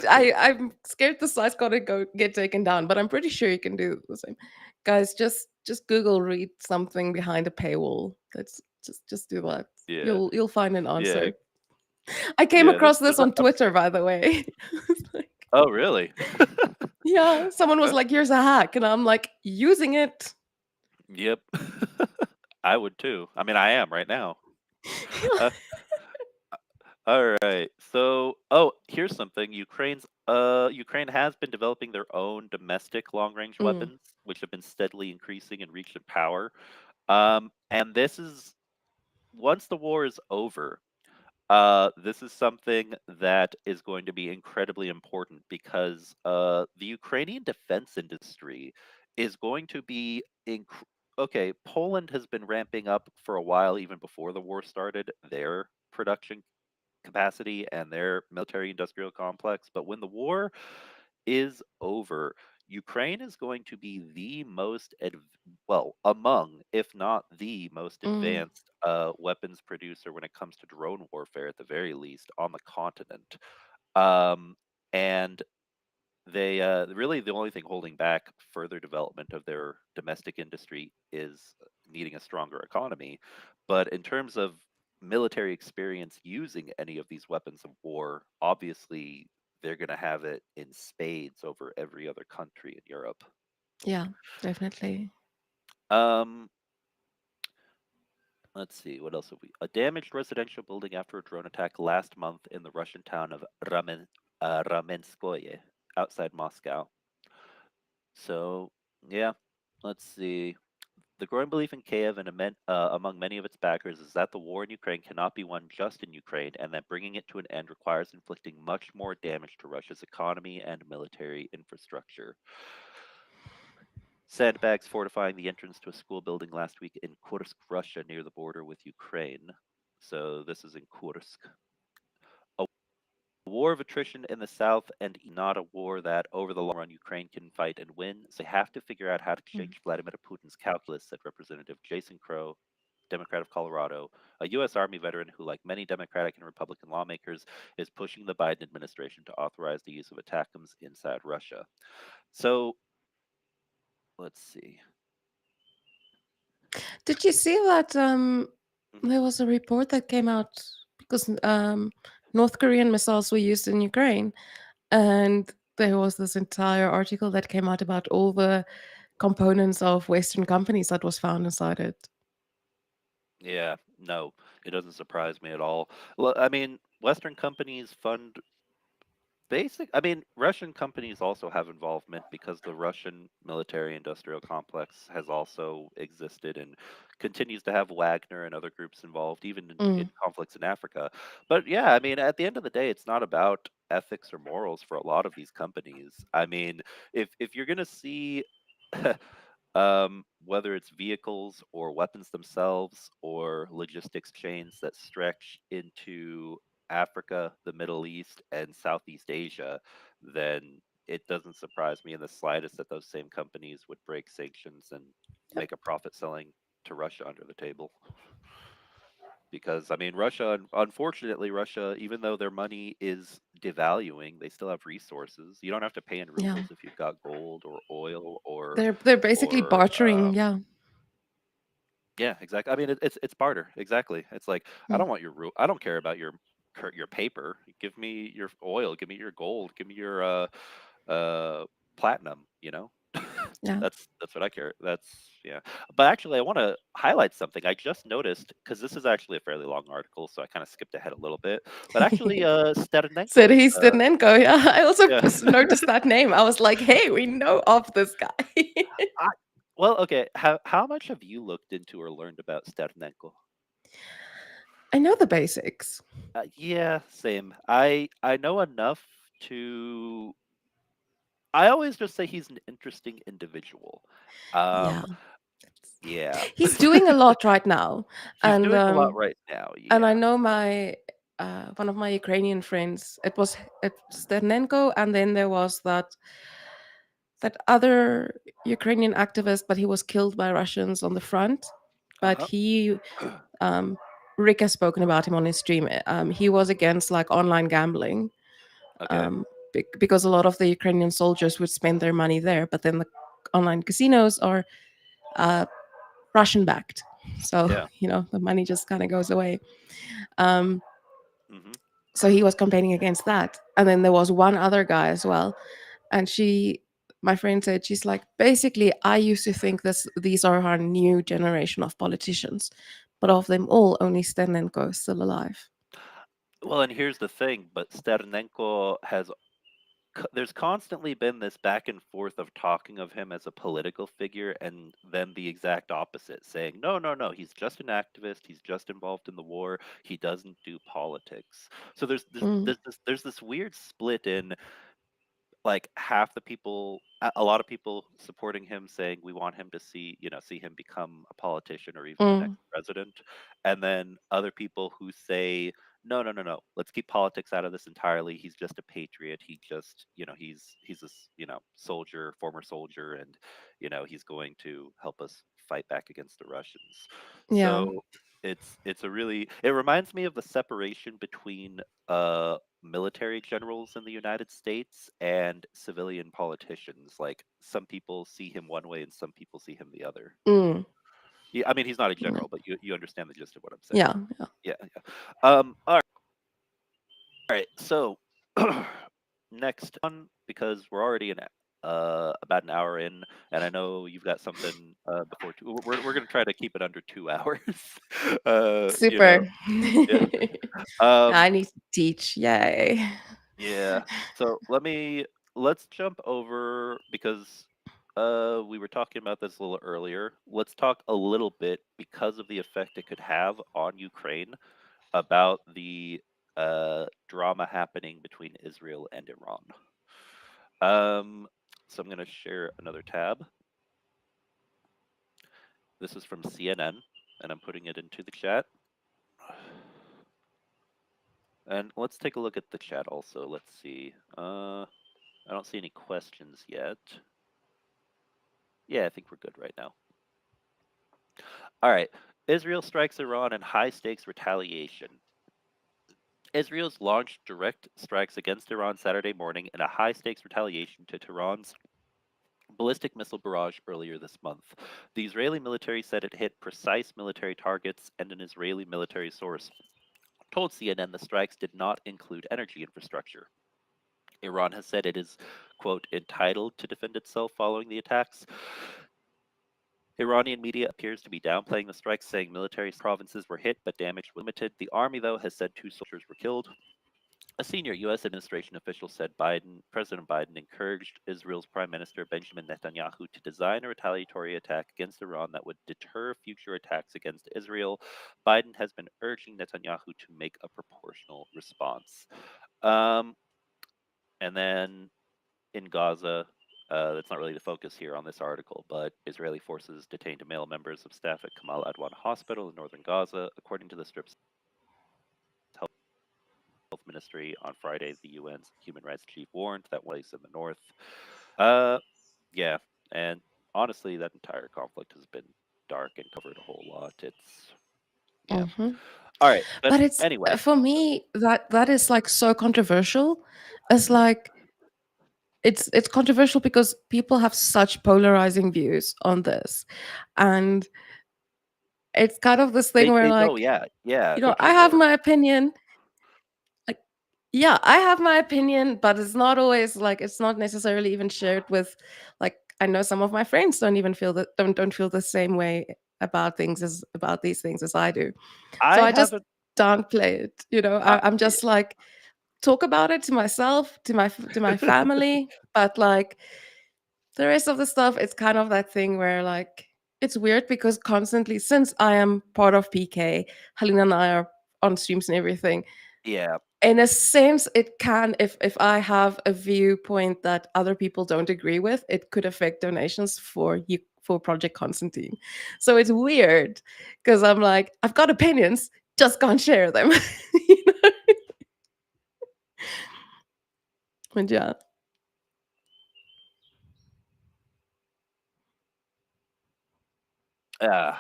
I'm scared the site's gonna go get taken down, but I'm pretty sure you can do the same. Guys, just Google read something behind a paywall. That's just do that. Yeah, You'll find an yeah, answer. I came yeah. across There's this on Twitter, by the way. It's like, oh, really? yeah, someone was Uh, like, "Here's a hack," and I'm like, using it. yep. I would too. I mean, I am right now. Uh, all right. So, oh, here's something. Ukraine has been developing their own domestic long-range Mm, weapons, which have been steadily increasing in reach and power. And this is once the war is over, this is something that is going to be incredibly important because the Ukrainian defense industry is going to be okay. Poland has been ramping up for a while, even before the war started, their production capacity and their military industrial complex. But when the war is over, Ukraine is going to be the well, among, if not the most mm, advanced weapons producer when it comes to drone warfare, at the very least, on the continent. And they really the only thing holding back further development of their domestic industry is needing a stronger economy. But in terms of military experience using any of these weapons of war, obviously they're going to have it in spades over every other country in Europe. yeah, definitely. Um, let's see, what else have we? A damaged residential building after a drone attack last month in the Russian town of Ramenskoye, outside Moscow. So, yeah, let's see. The growing belief in Kiev and among many of its backers is that the war in Ukraine cannot be won just in Ukraine, and that bringing it to an end requires inflicting much more damage to Russia's economy and military infrastructure. Sandbags fortifying the entrance to a school building last week in Kursk, Russia, near the border with Ukraine. So this is in Kursk. A war of attrition in the south, and not a war that, over the long run, Ukraine can fight and win. So they have to figure out how to Mm. change Vladimir Putin's calculus, said Representative Jason Crow, Democrat of Colorado, a U.S. Army veteran who, like many Democratic and Republican lawmakers, is pushing the Biden administration to authorize the use of ATACMS inside Russia. So let's see. Did you see that Mhm. there was a report that came out because North Korean missiles were used in Ukraine, and there was this entire article that came out about all the components of Western companies that was found inside it. Yeah, no, it doesn't surprise me at all. Well, I mean, Western companies fund I mean, Russian companies also have involvement because the Russian military industrial complex has also existed and continues to have Wagner and other groups involved, even in Mm, conflicts in Africa. But yeah, I mean, at the end of the day, it's not about ethics or morals for a lot of these companies. I mean, if you're gonna see whether it's vehicles or weapons themselves or logistics chains that stretch into Africa, the Middle East, and Southeast Asia, then it doesn't surprise me in the slightest that those same companies would break sanctions and yep. make a profit selling to Russia under the table. Because, I mean, Russia, unfortunately, Russia, even though their money is devaluing, they still have resources. You don't have to pay in Yeah. rubles if you've got gold or oil They're basically or bartering, yeah. yeah, exactly. I mean, it's barter. Exactly. It's like I Mm, don't want your I don't care about your paper. Give me your oil. Give me your gold. Give me your uh platinum. You know, yeah. that's what I care. That's yeah. But actually, I want to highlight something I just noticed because this is actually a fairly long article, so I kind of skipped ahead a little bit. But actually, So Sternenko is he's Stirnenko, yeah. I also yeah. noticed that name. I was like, hey, we know of this guy. I, well, okay. How much have you looked into or learned about Sternenko? I know the basics. Yeah, same. I know enough to. I always just say he's an interesting individual. Yeah. Yeah, He's doing a lot right now. he's And doing a lot right now. and I Yeah. know my one of my Ukrainian friends, it Sternenko, and then there was that other Ukrainian activist, but he was killed by Russians on the front. Uh But huh. he um Rick has spoken about him on his stream. He was against like online gambling, Okay. because a lot of the Ukrainian soldiers would spend their money there, but then the online casinos are uh, Russian backed. So, Yeah. the money just kind of goes away. Um, Hmm. so he was campaigning against that. And then there was one other guy as well. And my friend said, she's like, basically, I used to think these are our new generation of politicians, but of them all, only Stenenko is still alive. Well, and here's the thing, but Sternenko there's constantly been this back and forth of talking of him as a political figure and then the exact opposite, saying, no, no, no, he's just an activist, he's just involved in the war, he doesn't do politics. So Mm, there's this weird split in like half the people a lot of people supporting him saying we want him to see him become a politician or even the next mm, president, and then other people who say no, no, no, no, let's keep politics out of this entirely. He's just a patriot. He just he's a soldier, former soldier, and he's going to help us fight back against the Russians. yeah. So it reminds me of the separation between military generals in the United States and civilian politicians. Like some people see him one way and some people see him the other. Mm, Yeah, I mean he's not a yeah. general, but you understand the gist of what I'm saying. Yeah. Yeah. Yeah, yeah. All right. So next on, because we're already about an hour in, and I know you've got something before two. We're gonna try to keep it under 2 hours. You know. Super. Yeah. Um, I need to teach. Yay. Yeah. So let's jump over because we were talking about this a little earlier. Let's talk a little bit because of the effect it could have on Ukraine about the drama happening between Israel and Iran. Um so I'm going to share another tab. This is from CNN and I'm putting it into the chat. And let's take a look at the chat also. Let's see. I don't see any questions yet. Yeah, I think we're good right now. All right. Israel strikes Iran in high stakes retaliation. Israel's launched direct strikes against Iran Saturday morning in a high stakes retaliation to Tehran's ballistic missile barrage earlier this month. The Israeli military said it hit precise military targets, and an Israeli military source told CNN the strikes did not include energy infrastructure. Iran has said it is, quote, entitled to defend itself following the attacks. Iranian media appears to be downplaying the strikes, saying military provinces were hit but damage was limited. The army, though, has said 2 soldiers were killed. A senior U.S. administration official said President Biden encouraged Israel's Prime Minister Benjamin Netanyahu to design a retaliatory attack against Iran that would deter future attacks against Israel. Biden has been urging Netanyahu to make a proportional response. Um, and then in Gaza, that's not really the focus here on this article, but Israeli forces detained male members of staff at Kamal Adwan Hospital in northern Gaza, according to the Strip's Health Ministry. On Friday, the UN's human rights chief warned that place in the north. Uh, yeah, and honestly, that entire conflict has been dark and covered a whole lot. It's yeah. Hmm. All right, but But it's anyway, for me that is like so controversial. It's like it's controversial because people have such polarizing views on this, and it's kind of this thing where they oh like, yeah, yeah. you Go know, tell I me have more. my opinion. Like, yeah, I have my opinion, but it's not always like it's not necessarily even shared with, like, I know some of my friends don't even feel that don't feel the same way about these things as I do. So I I just haven't. downplay it. You know, I'm Yeah, just like talk about it to myself, to my family, but like the rest of the stuff, it's kind of that thing where like it's weird because constantly, since I am part of PK, Helena and I are on streams and everything. yeah, In a sense, it can, if I have a viewpoint that other people don't agree with, it could affect donations for you for Project Konstantin. So it's weird because I'm like, I've got opinions, just can't share them. You know? And yeah, uh,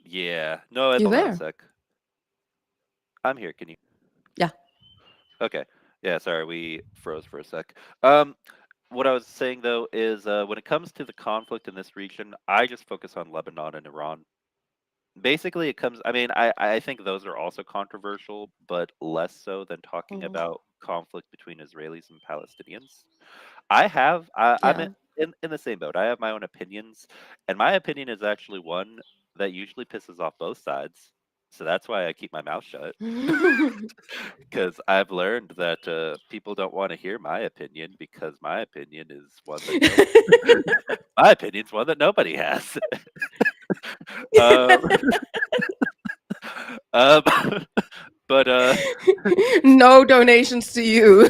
yeah. No, you hold on a there? sec. I'm here. Can you? Yeah. Okay. Yeah, sorry, we froze for a sec. Um, what I was saying though is when it comes to the conflict in this region, I just focus on Lebanon and Iran. Basically, it comes, I mean, I think those are also controversial, but less so than talking Mm, about conflict between Israelis and Palestinians. I'm yeah. in the same boat. I have my own opinions, and my opinion is actually one that usually pisses off both sides. So that's why I keep my mouth shut. Because I've learned that people don't want to hear my opinion because my opinion is one that no my opinion's one that nobody has. um, um, but No donations to you.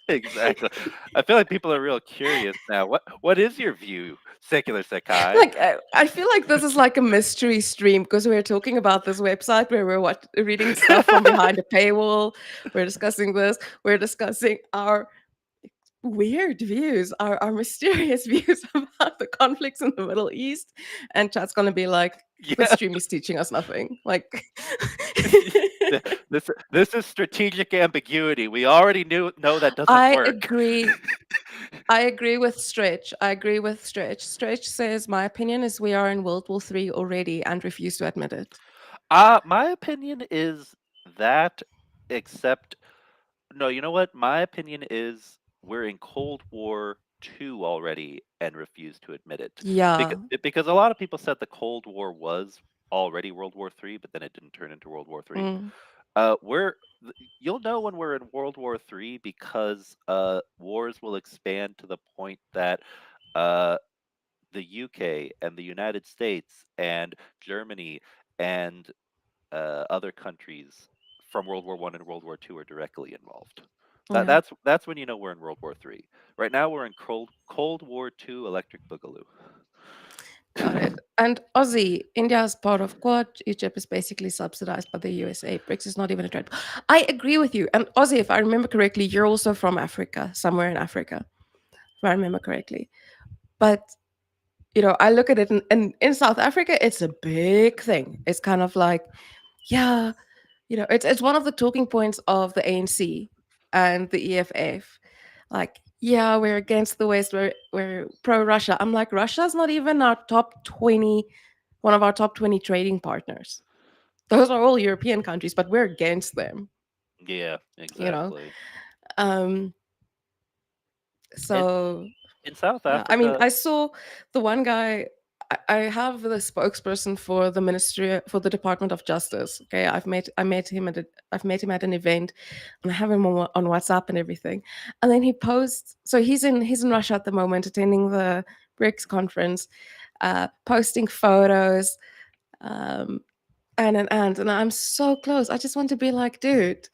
exactly. I feel like people are real curious now. What is your view, secular Sakai? Like I feel like this is like a mystery stream because we're talking about this website where we're reading stuff from behind a paywall. We're discussing this. We're discussing our weird views, our mysterious views about the conflicts in the Middle East, and chat's gonna be like, "This Yeah, stream is teaching us nothing." Like, this is strategic ambiguity. We already know that doesn't I work. agree. I agree with Stretch. I agree with Stretch. Stretch says, "My opinion is we are in World War III already and refuse to admit it." My opinion is that, except no, you know what? My opinion is we're in Cold War II already and refuse to admit it. Yeah. Because a lot of people said the Cold War was already World War III, but then it didn't turn into World War III. Mm, We're you'll know when we're in World War III because wars will expand to the point that uh, the UK and the United States and Germany and other countries from World War One and World War Two are directly involved. yeah. That's when you know we're in World War Three. Right now we're in Cold War Two Electric Boogaloo. Got it. And Aussie, India is part of Quad. Egypt is basically subsidized by the USA. BRICS is not even a trade. I agree with you. And Aussie, if I remember correctly, you're also from Africa, somewhere in Africa, if I remember correctly. But I look at it, and in South Africa, it's a big thing. It's kind of like, yeah, it's one of the talking points of the ANC and the EFF. Like, yeah, we're against the West, we're pro Russia. I'm like, Russia's not even our top 20, one of our top 20 trading partners. Those are all European countries, but we're against them, Yeah, you know. exactly. Um, And so in South yeah, I mean, Africa, I saw the one guy. I have the spokesperson for the ministry, for the Department of Justice. Okay, I've met him at an event, and I have him on WhatsApp and everything. And then he posts. So he's in Russia at the moment, attending the BRICS conference, posting photos, um, and I'm so close. I just want to be like, dude,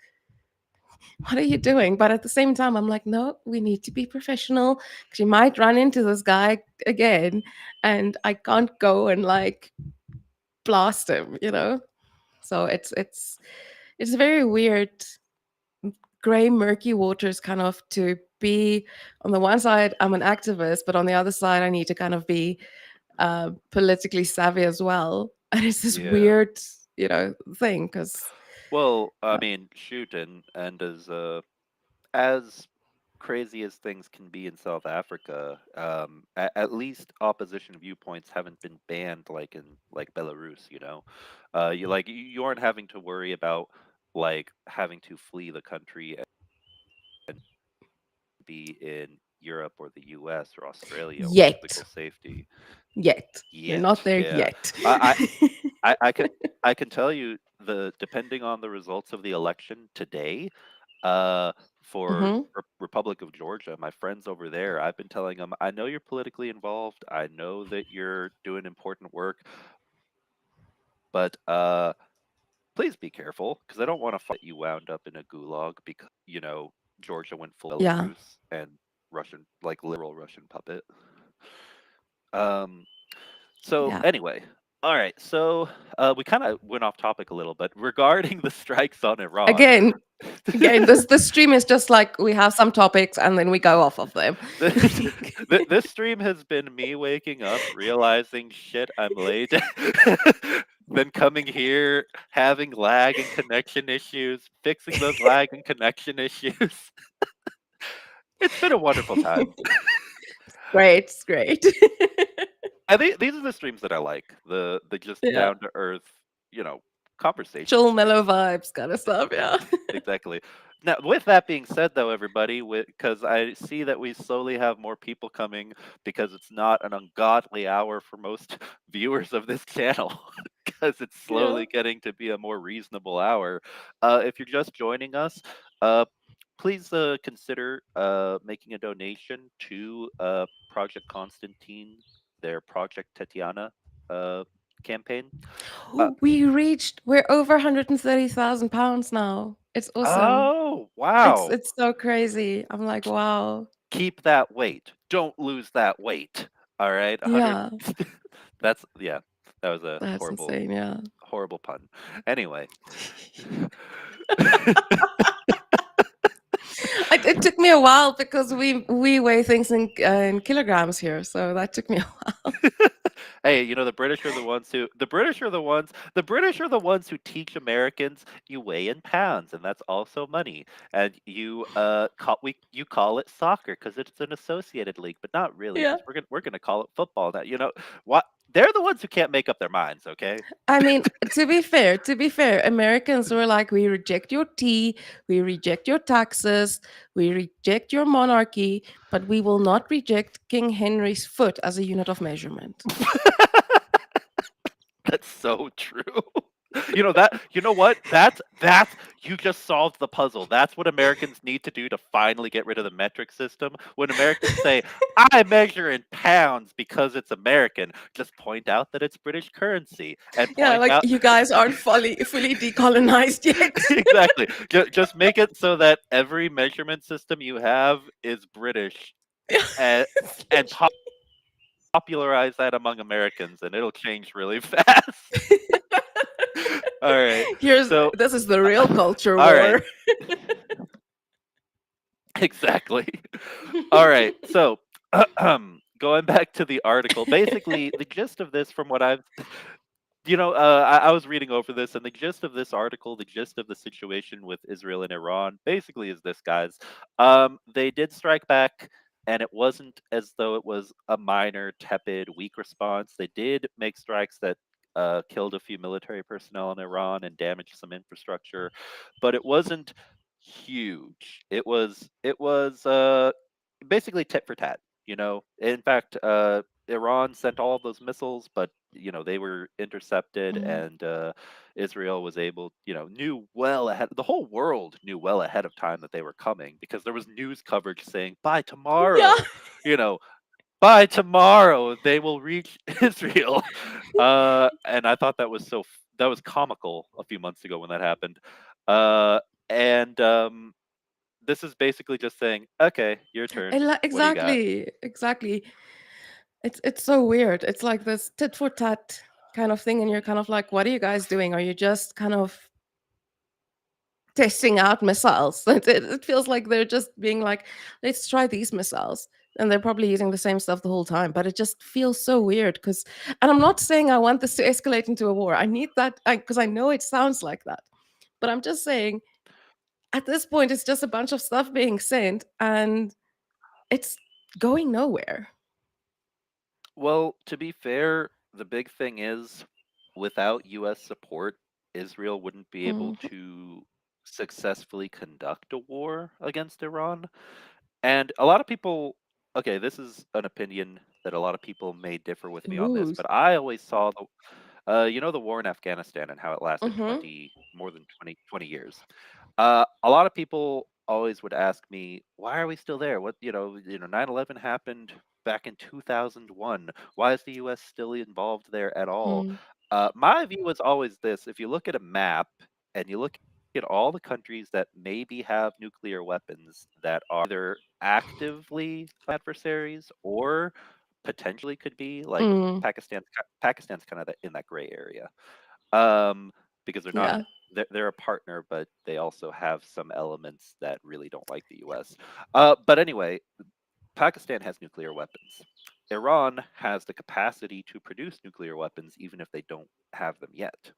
what are you doing? But at the same time, I'm like, no, we need to be professional because you might run into this guy again, and I can't go and like blast him. So it's very weird, gray, murky waters, kind of to be on the one side, I'm an activist, but on the other side, I need to kind of be politically savvy as well. And it's this yeah. weird, thing because Well, I mean, shoot, and as crazy as things can be in South Africa, at least opposition viewpoints haven't been banned like in like Belarus. You aren't having to worry about like having to flee the country and be in Europe or the U.S. or Australia with yet, physical safety yet, we're not yet. there Yeah, yet. I, I can tell you the depending on the results of the election today, uh, for Hmm. Republic of Georgia, my friends over there, I've been telling them, I know you're politically involved. I know that you're doing important work, but please be careful because I don't want to fight you wound up in a gulag because Georgia went full Yeah, Belarus and Russian, like literal Russian puppet. Um, So yeah. anyway, all right. So we kind of went off topic a little, but regarding the strikes on Iran, Again, again, this stream is just like we have some topics and then we go off of them. this stream has been me waking up, realizing shit, I'm late, then coming here, having lag and connection issues, fixing those lag and connection issues. It's been a wonderful time. Great, great. I think these are the streams that I like. The just Yeah, down to earth, you know, conversation chill, mellow streams. vibes, kind of stuff. Yeah, Exactly. Now, with that being said, though, everybody, because I see that we slowly have more people coming because it's not an ungodly hour for most viewers of this channel, because it's yeah. slowly getting to be a more reasonable hour. If you're just joining us, uh, please consider making a donation to Project Konstantin, their Project Tatiana uh, campaign. Uh, We're over 130,000 pounds now. It's awesome. oh, It's wow. it's so crazy. I'm like, wow. Keep that weight. Don't lose that weight. All right, 100. Yeah, That's yeah. That was a that's horrible, insane. Yeah. horrible pun. Anyway, It took me a while because we weigh things in kilograms here, so that took me a while. hey, the British are the ones who the British are the ones who teach Americans you weigh in pounds, and that's also money. And you call it soccer because it's an associated league, but not really Yeah. because we're gonna call it football now. What? They're the ones who can't make up their minds. Okay. I mean, to be fair, Americans were like, we reject your tea, we reject your taxes, we reject your monarchy, but we will not reject King Henry's foot as a unit of measurement. That's so true. You know what? That's you just solved the puzzle. That's what Americans need to do to finally get rid of the metric system. When Americans say, "I measure in pounds because it's American," just point out that it's British currency and Yeah, point like out you guys aren't fully decolonized yet. exactly. Just make it so that every measurement system you have is British and and popularize that among Americans and it'll change really fast. All right. So, This is the real culture all right. war. Exactly. All right. So, going back to the article, basically the gist of this, from what I've I was reading over this, and the gist of this article, the gist of the situation with Israel and Iran, basically is this, guys. They did strike back, and it wasn't as though it was a minor, tepid, weak response. They did make strikes that killed a few military personnel in Iran and damaged some infrastructure, but it wasn't huge. It was basically tit for tat. In fact, Iran sent all of those missiles, but they were intercepted, Mm. and Israel was able, knew well ahead. The whole world knew well ahead of time that they were coming, because there was news coverage saying by Yeah. tomorrow, you know, by tomorrow they will reach Israel. And I thought that was comical a few months ago when that happened. And This is basically just saying, okay, your turn. What do you got? Exactly, exactly. It's so weird. It's like this tit for tat kind of thing, and you're kind of like, what are you guys doing? Are you just kind of testing out missiles? It feels like they're just being like, let's try these missiles. And they're probably using the same stuff the whole time, but it just feels so weird because, and I'm not saying I want this to escalate into a war. I need that because I know it sounds like that. But I'm just saying, at this point, it's just a bunch of stuff being sent and it's going nowhere. Well, to be fair, the big thing is, without US support, Israel wouldn't be able Mhm. to successfully conduct a war against Iran. And a lot of people, okay, this is an opinion that a lot of people may differ with me on this, Ooh. but I always saw the war in Afghanistan and how it lasted Mhm. more than 20 years. A lot of people always would ask me, why are we still there? 9/11 happened back in 2001. Why is the US still involved there at all? Mm. My view was always this: if you look at a map and you look at all the countries that maybe have nuclear weapons that are either actively adversaries or potentially could be, like Mm. Pakistan's kind of in that gray area. Um, because Yeah. they're a partner, but they also have some elements that really don't like the US. But anyway, Pakistan has nuclear weapons. Iran has the capacity to produce nuclear weapons even if they don't have them yet.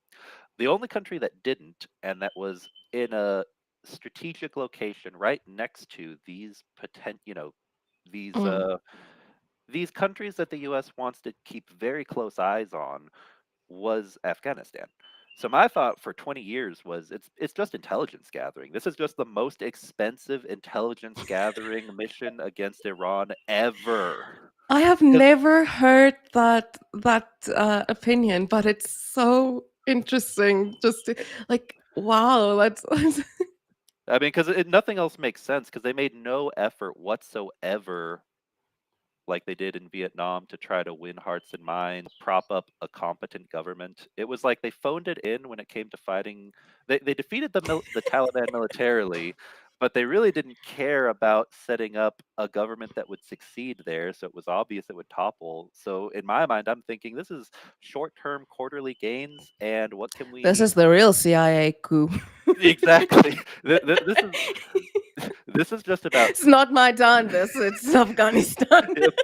The only country that didn't, and that was in a strategic location right next to these Mm. these countries that the US wants to keep very close eyes on, was Afghanistan. So my thought for 20 years was, it's just intelligence gathering. This is just the most expensive intelligence gathering mission against Iran ever. I have 'Cause never heard that opinion, but it's so interesting. Just to, like, wow, that's I mean, because nothing else makes sense, because they made no effort whatsoever, like they did in Vietnam, to try to win hearts and minds, prop up a competent government. It was like they phoned it in when it came to fighting. They defeated the Taliban militarily, but they really didn't care about setting up a government that would succeed there. So it was obvious it would topple. So in my mind, I'm thinking this is short-term quarterly gains, and what can this we is the real CIA coup. exactly? This is just about. It's not my time. This it's Afghanistan. It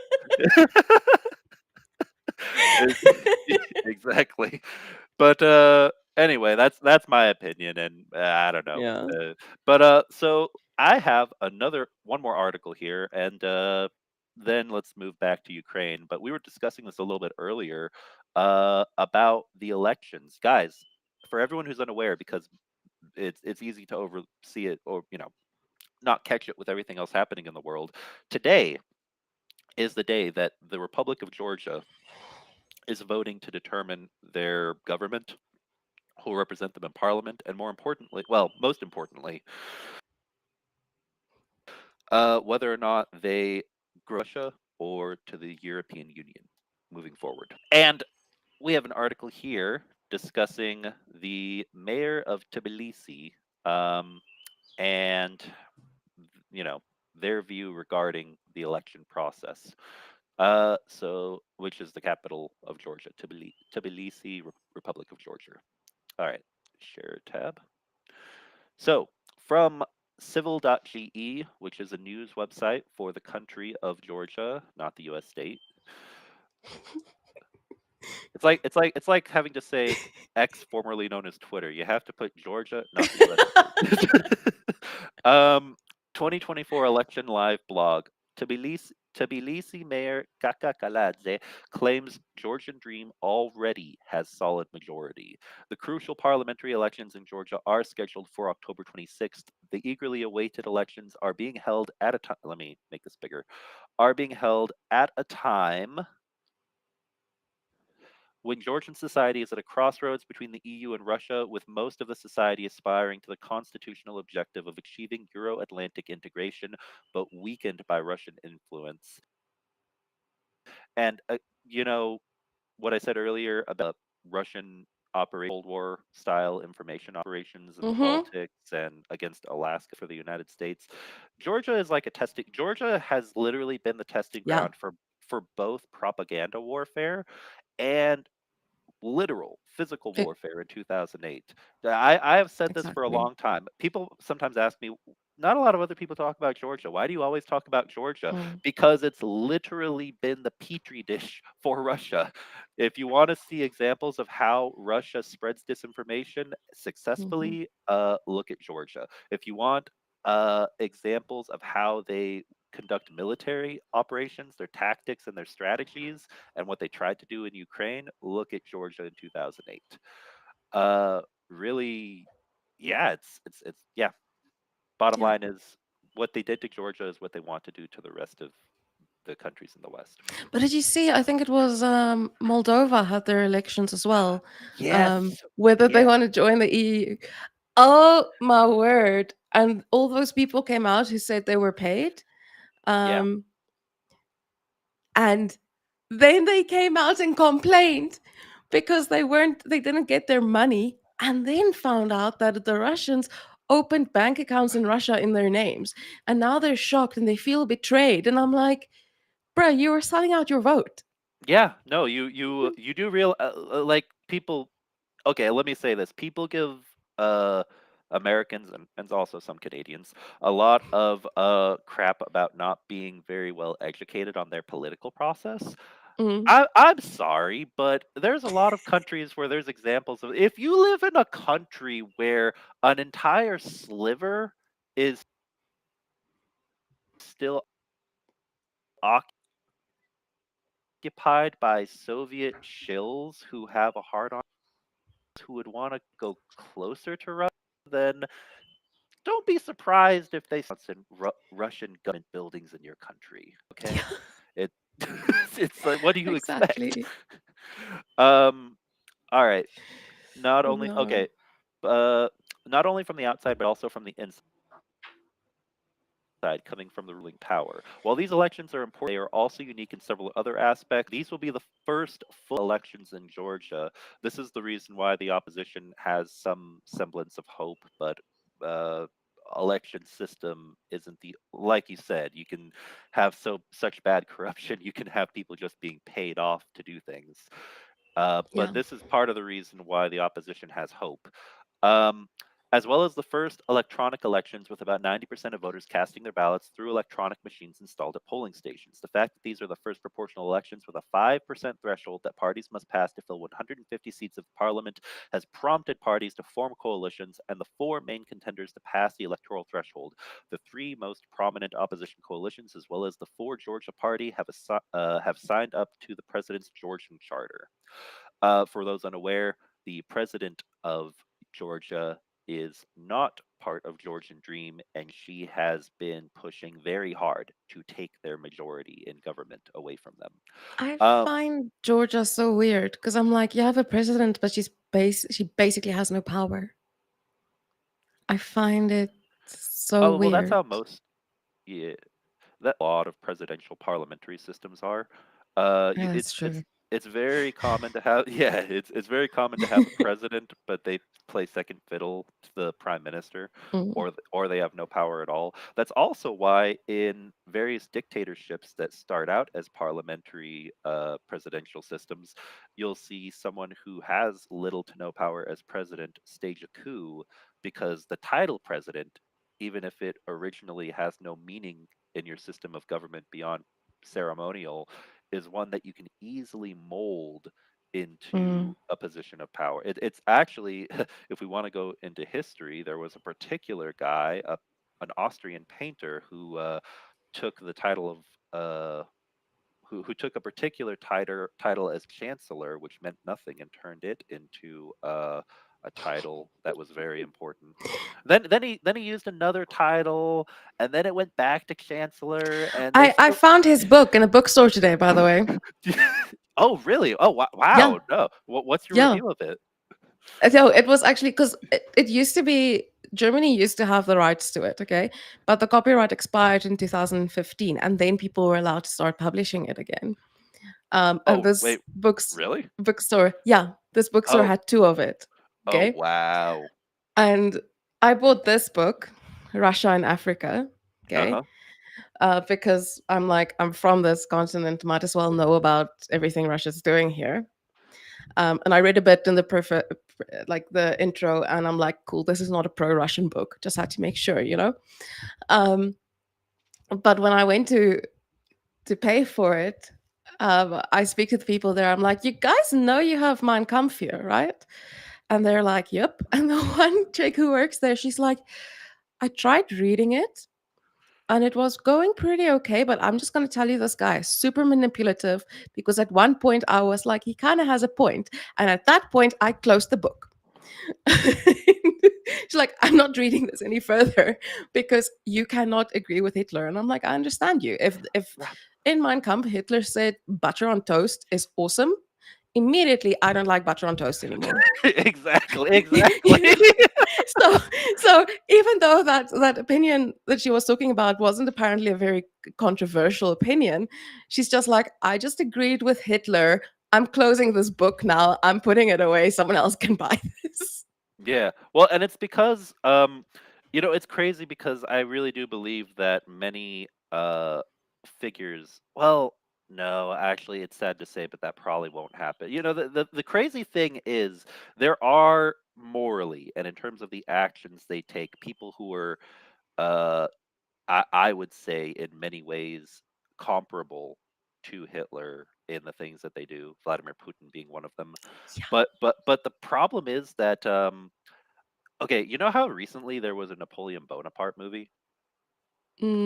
exactly. But, anyway, that's my opinion, and, I don't know, Yeah. so I have one more article here, and, then let's move back to Ukraine. But we were discussing this a little bit earlier, about the elections. Guys, for everyone who's unaware, because it's easy to oversee it, or, not catch it with everything else happening in the world. Today is the day that the Republic of Georgia is voting to determine their government, who will represent them in parliament, and most importantly, whether or not they grow Russia or to the European Union moving forward. And we have an article here discussing the mayor of Tbilisi, um, and you know their view regarding the election process. Which is the capital of Georgia, Tbilisi, Republic of Georgia. All right, share tab. So, from civil.ge, which is a news website for the country of Georgia, not the US state. It's like having to say X, formerly known as Twitter. You have to put Georgia, not the USA. 2024 election live blog. Tbilisi Mayor Kaka Kaladze claims Georgian Dream already has solid majority. The crucial parliamentary elections in Georgia are scheduled for October 26th. The eagerly awaited elections are being held at a time. Let me make this bigger. Are being held at a time when Georgian society is at a crossroads between the EU and Russia, with most of the society aspiring to the constitutional objective of achieving Euro Atlantic integration, but weakened by Russian influence. And, you know, what I said earlier about Russian Cold War style information operations in the Mm-hmm. Baltics and against Alaska for the United States. Georgia is like a testing. Georgia has literally been the testing Yeah, ground for both propaganda warfare and literal physical e- warfare in 2008. I have said this for a exactly. long time. People sometimes ask me, not a lot of other people talk about Georgia. Why do you always talk about Georgia? Mm, Because it's literally been the petri dish for Russia. If you want to see examples of how Russia spreads disinformation mhm. successfully, look at Georgia. If you want examples of how they conduct military operations, their tactics and their strategies, and what they tried to do in Ukraine, look at Georgia in 2008. Uh, really, yeah, it's yeah. Bottom Yeah. line is what they did to Georgia is what they want to do to the rest of the countries in the West. But did you see? I think it was Moldova had their elections as well. Yes, Whether they yeah, want to join the EU. Oh my word! And all those people came out who said they were paid. yeah, Um, and then they came out and complained because they didn't get their money, and then found out that the Russians opened bank accounts in Russia in their names, and now they're shocked and they feel betrayed. And I'm like, bruh, you were selling out your vote. yeah. No, you do real like people. Okay, let me say this. People give uh Americans and also some Canadians a lot of crap about not being very well educated on their political process. Mm. I'm sorry, but there's a lot of countries where there's examples of if you live in a country where an entire sliver is still occupied by Soviet shills who have a hard on, who would want to go closer to Russia, then don't be surprised if they in Russian government buildings in your country. Okay, Yeah, it it's like, what do you expect? exactly. um, all right. Not only No. okay, uh, not only from the outside but also from the inside, coming from the ruling power. While these elections are important, they are also unique in several other aspects. These will be the first full elections in Georgia. This is the reason why the opposition has some semblance of hope, but uh, election system isn't the like you said. You can have such bad corruption. You can have people just being paid off to do things. But Yeah. this is part of the reason why the opposition has hope. Um, as well as the first electronic elections with about 90% of voters casting their ballots through electronic machines installed at polling stations. The fact that these are the first proportional elections with a 5% threshold that parties must pass to fill 150 seats of parliament has prompted parties to form coalitions, and the four main contenders to pass the electoral threshold. The three most prominent opposition coalitions, as well as the four Georgia Party, have signed up to the president's Georgian charter. For those unaware, the president of Georgia is not part of Georgian Dream, and she has been pushing very hard to take their majority in government away from them. I Uh, find Georgia so weird because I'm like, you have a president, but she basically has no power. I find it so oh well, that's weird. how most yeah, that a lot of presidential parliamentary systems are. Yeah, It's that's true. it's very common to have yeah, it's very common to have a president, but they play second fiddle to the prime minister, Mm, or they have no power at all. That's also why in various dictatorships that start out as parliamentary presidential systems, you'll see someone who has little to no power as president stage a coup because the title president, even if it originally has no meaning in your system of government beyond ceremonial, is one that you can easily mold Mm. into a position of power. It's actually, if we want to go into history, there was a particular guy, an Austrian painter, who took the title of who took a particular title as chancellor, which meant nothing, and turned it into a title that was very important. Then he used another title, and then it went back to chancellor, and they I still. found his book in a bookstore today, by the way. Oh, really? Oh, Yeah, wow. No, what's your yeah. review of it? So it was actually because it used to be Germany used to have the rights to it, okay? But the copyright expired in 2015, and then people were allowed to start publishing it again. And Oh, this wait, really? bookstore, yeah, this bookstore Oh, had two of it, oh, okay? wow. And I bought this book, Russia and Africa, Uh okay? huh. Because I'm like, I'm from this continent, might as well know about everything Russia's doing here. And I read a bit in the like the intro, and I'm like, cool, this is not a pro-Russian book. Just had to make sure, you know. Um, but when I went to pay for it, I speak to the people there. I'm like, you guys know you have Mein Kampf here, right? And they're like, yep. And the one chick who works there, she's like, I tried reading it and it was going pretty okay, but I'm just going to tell you this guy is super manipulative because at one point I was like, he kind of has a point. And at that point, I closed the book. She's like, I'm not reading this any further because you cannot agree with Hitler. And I'm like, I understand you. If in Mein Kampf Hitler said butter on toast is awesome, immediately I don't like butter on toast anymore. Exactly, exactly. You know? So so even though that opinion that she was talking about wasn't apparently a very controversial opinion, she's just like, I just agreed with Hitler. I'm closing this book now. I'm putting it away. Someone else can buy this. Yeah. Well, and it's because it's crazy because I really do believe that many figures, well, no, actually it's sad to say, but that probably won't happen. The crazy thing is there are morally and in terms of the actions they take, people who are uh I would say in many ways comparable to Hitler in the things that they do, Vladimir Putin being one of them. Yeah. But the problem is that okay, you know how recently there was a Napoleon Bonaparte movie?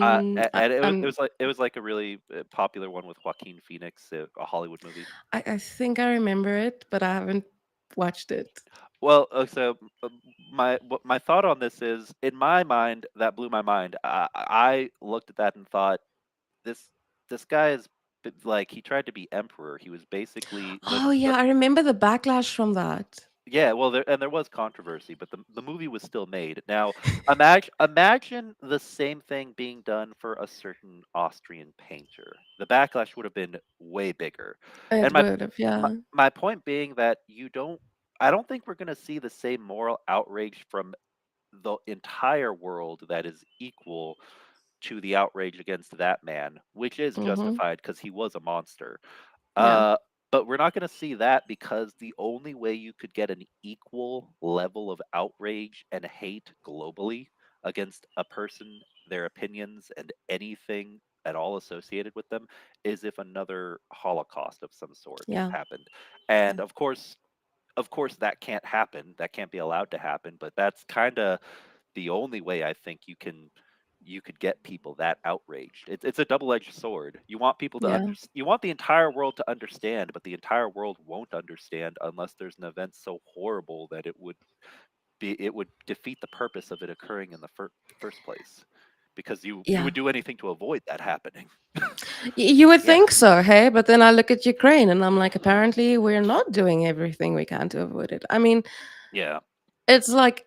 And it was like a really popular one with Joaquin Phoenix, a Hollywood movie. I think I remember it, but I haven't watched it. Well, so my thought on this is, in my mind, that blew my mind. I looked at that and thought, this this guy is like, he tried to be emperor. He was basically Oh the yeah, I remember the backlash from that. Yeah, well, there was controversy, but the movie was still made. Now, imagine the same thing being done for a certain Austrian painter. The backlash would have been way bigger. And It would have, my, yeah. my point being that I don't think we're going to see the same moral outrage from the entire world that is equal to the outrage against that man, which is Mm-hmm. justified because he was a monster. Yeah. Uh, but we're not going to see that because the only way you could get an equal level of outrage and hate globally against a person, their opinions, and anything at all associated with them is if another Holocaust of some sort Yeah. happened. And Yeah. of course, that can't happen. That can't be allowed to happen. But that's kind of the only way I think you could get people that outraged. It's a double-edged sword. You want people to Yeah. you want the entire world to understand, but the entire world won't understand unless there's an event so horrible that it would defeat the purpose of it occurring in the first place. Because you Yeah. would do anything to avoid that happening. You would Yeah. think so, hey? But then I look at Ukraine and I'm like, apparently we're not doing everything we can to avoid it. I mean, Yeah. it's like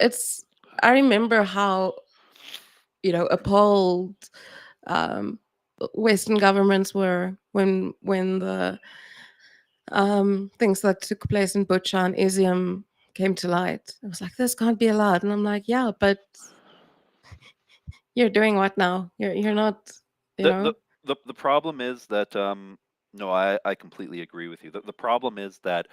I remember how, appalled um Western governments were when the things that took place in Bucha and Izium came to light. It was like, this can't be allowed. And I'm like, yeah, but you're doing what now? You're not, you The the know? the problem is that no, I completely agree with you. The problem is that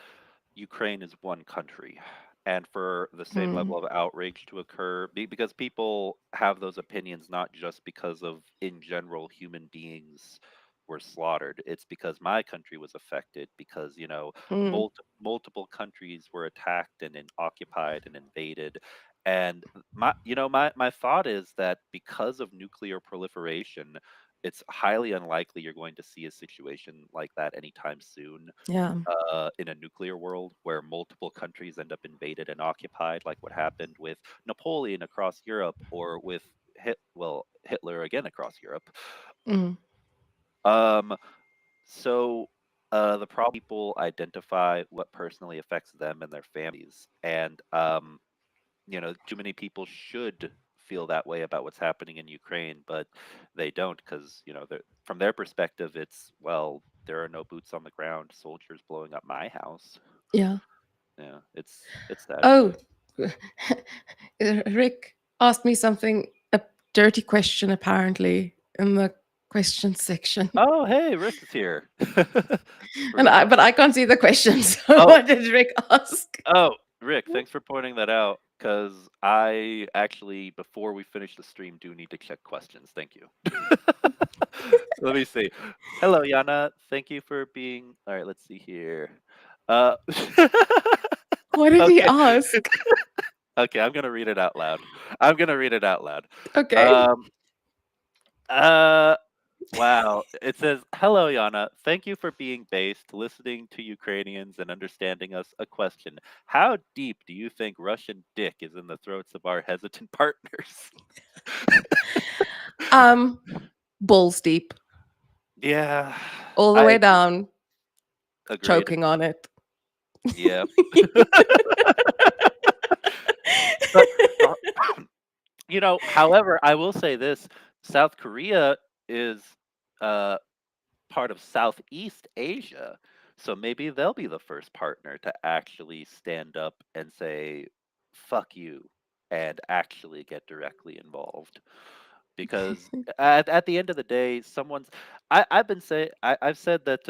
Ukraine is one country, and for the same Hmm. level of outrage to occur, because people have those opinions not just because of, in general, human beings were slaughtered. It's because my country was affected because, Mm, multiple countries were attacked and occupied and invaded. And my thought is that because of nuclear proliferation, it's highly unlikely you're going to see a situation like that anytime soon, yeah. in a nuclear world where multiple countries end up invaded and occupied, like what happened with Napoleon across Europe, or with Hitler again across Europe. Mm, Um, so the problem people identify what personally affects them and their families, and too many people should feel that way about what's happening in Ukraine, but they don't because from their perspective, it's, well, there are no boots on the ground, soldiers blowing up my house. yeah. Yeah, it's sad. Oh, Rick asked me something, a dirty question apparently, in the question section. Oh, hey, Rick is here. And Rick. but I can't see the question. So Oh, what did Rick ask? oh, Rick, thanks for pointing that out. Because I actually, before we finish the stream, do need to check questions. Thank you. Let me see. Hello, Jana. Thank you for being. All right, let's see here. Uh, What did he okay, ask? okay. I'm gonna read it out loud. I'm gonna read it out loud. Okay. Um. Uh. Wow. It says, "Hello, Jana. Thank you for being based, listening to Ukrainians, and understanding us. A question: how deep do you think Russian dick is in the throats of our hesitant partners?" Um, balls deep, Yeah, all the I way agree. down, Agreed. choking on it. Yeah. But however, I will say this: South Korea is uh, part of Southeast Asia, so maybe they'll be the first partner to actually stand up and say, "Fuck you," and actually get directly involved. Because at the end of the day, I've said that,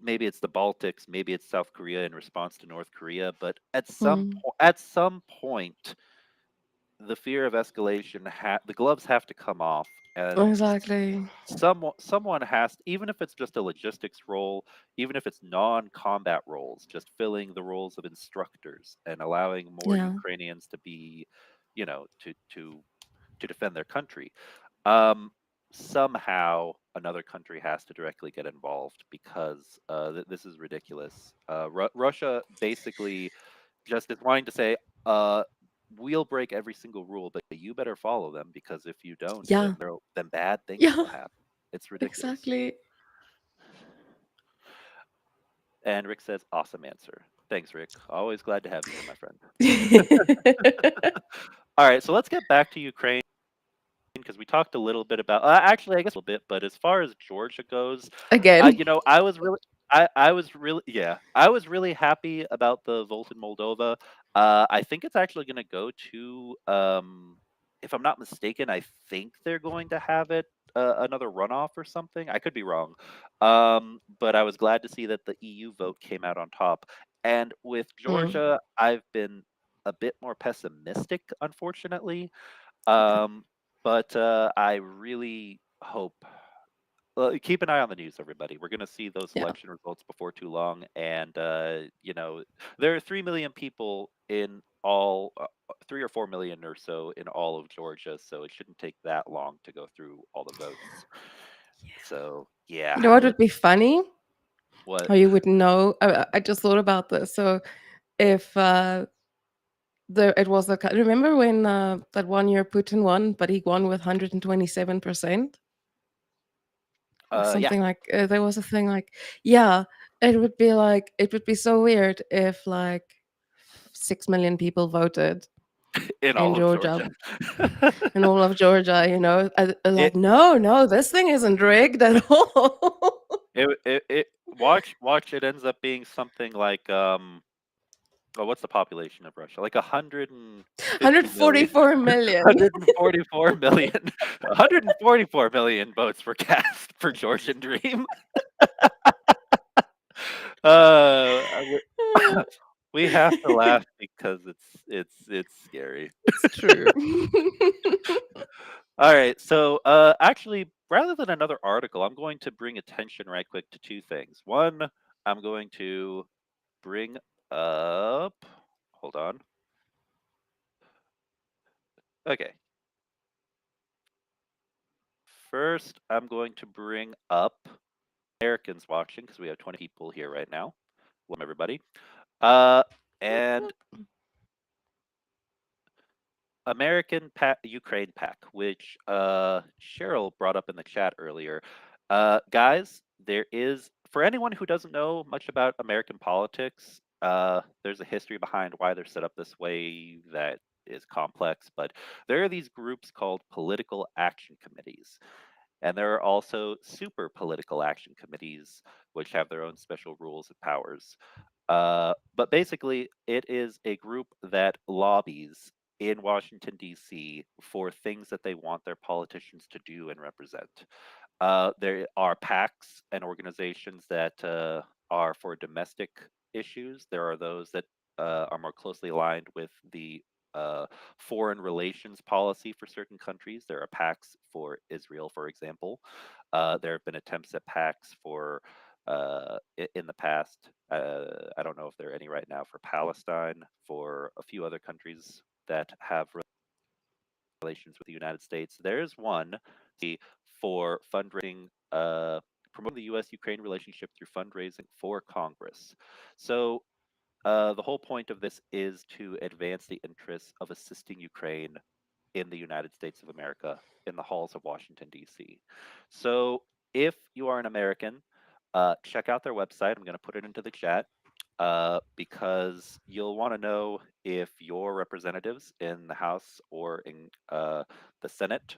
maybe it's the Baltics, maybe it's South Korea in response to North Korea, but Mm, at some point, the fear of escalation, the gloves have to come off, and exactly. someone has, even if it's just a logistics role, even if it's non-combat roles, just filling the roles of instructors and allowing more Yeah. Ukrainians to be, to defend their country. Um, Somehow another country has to directly get involved because this is ridiculous. Russia basically just is wanting to say, uh, "We'll break every single rule, but you better follow them because if you don't, Yeah. then bad things Yeah. will happen." It's ridiculous. Exactly. And Rick says, "Awesome answer. Thanks, Rick. Always glad to have you here, my friend." All right, so let's get back to Ukraine because we talked a little bit about, actually, I guess a little bit, but as far as Georgia goes, Again. I was really happy about the vote in Moldova. I think it's actually going to go to, if I'm not mistaken, I think they're going to have it, another runoff or something. I could be wrong, but I was glad to see that the EU vote came out on top. And with Mm, Georgia, I've been a bit more pessimistic, unfortunately. okay. Um, but I really hope. Keep an eye on the news, everybody. We're going to see those Yeah. election results before too long, and there are 3 million people in all, 3 or 4 million or so in all of Georgia, so it shouldn't take that long to go through all the votes. So yeah, You know what would let's be funny? what. Or you wouldn't know. I just thought about this. So if it was remember when that one year Putin won, but he won with 127% or Yeah, something like there was a thing like, yeah, it would be so weird if like 6 million people voted in in all of Georgia, Georgia. in all of Georgia, it like no, this thing isn't rigged at all. it watch it ends up being something like, oh, what's the population of Russia? Like 150 million. 144 million. 144 million. 144 million votes were cast for Georgian Dream. We, we have to laugh because it's scary. It's true. All right, so actually, rather than another article, I'm going to bring attention right quick to two things. One, I'm going to bring up. Hold on. Okay. First, I'm going to bring up Americans watching because we have 20 people here right now. Welcome, everybody. And American Ukraine pack, which Cheryl brought up in the chat earlier. Guys, there is, for anyone who doesn't know much about American politics, there's a history behind why they're set up this way that is complex, but there are these groups called political action committees. And there are also super political action committees, which have their own special rules and powers. But basically, it is a group that lobbies in Washington, D.C. for things that they want their politicians to do and represent. There are PACs and organizations that are for domestic issues. There are those that are more closely aligned with the foreign relations policy for certain countries. There are PACs for Israel, for example. There have been attempts at PACs for in the past. I don't know if there are any right now for Palestine, for a few other countries that have relations with the United States. There's one for fundraising, promoting the U.S. Ukraine relationship through fundraising for Congress. So the whole point of this is to advance the interests of assisting Ukraine in the United States of America in the halls of Washington, D.C. So if you are an American, check out their website. I'm going to put it into the chat because you'll want to know if your representatives in the House or in the Senate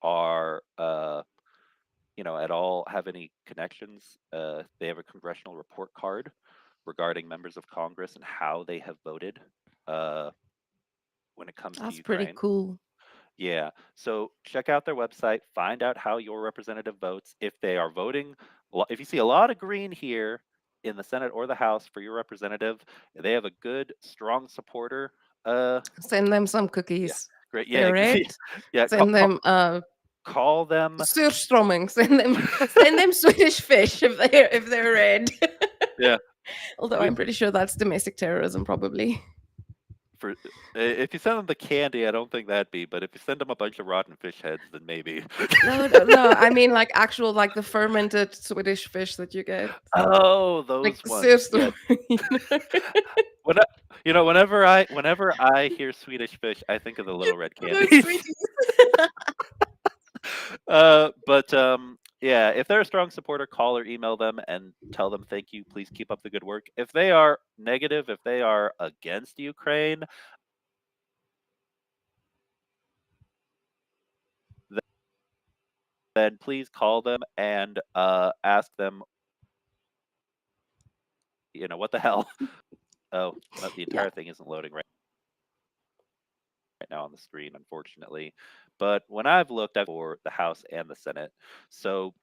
are, at all have any connections. They have a congressional report card regarding members of Congress and how they have voted uh, when it comes to That's pretty Ukraine. cool. Yeah. So check out their website, find out how your representative votes. If they are voting, if you see a lot of green here in the Senate or the House for your representative, they have a good, strong supporter. Uh, Send them some yeah, cookies. great. If Yeah, they're red, yeah. send them Call them. surströmming. Send them Swedish fish if they're red. Yeah. Although We I'm pretty sure that's domestic terrorism, probably. for if you send them the candy, I don't think that'd be. But if you send them a bunch of rotten fish heads, then maybe. No, no, no. I mean like actual like the fermented Swedish fish that you get. Oh, Like those ones. Yeah. surströmming. When I, whenever I hear Swedish fish, I think of the little red Those candies. sweeties. But yeah, if they're a strong supporter, call or email them and tell them thank you. Please keep up the good work. If they are negative, if they are against Ukraine, then please call them and ask them, what the hell? Oh, the Yeah. entire thing isn't loading right now on the screen, unfortunately. But when I've looked, I've for the House and the Senate. So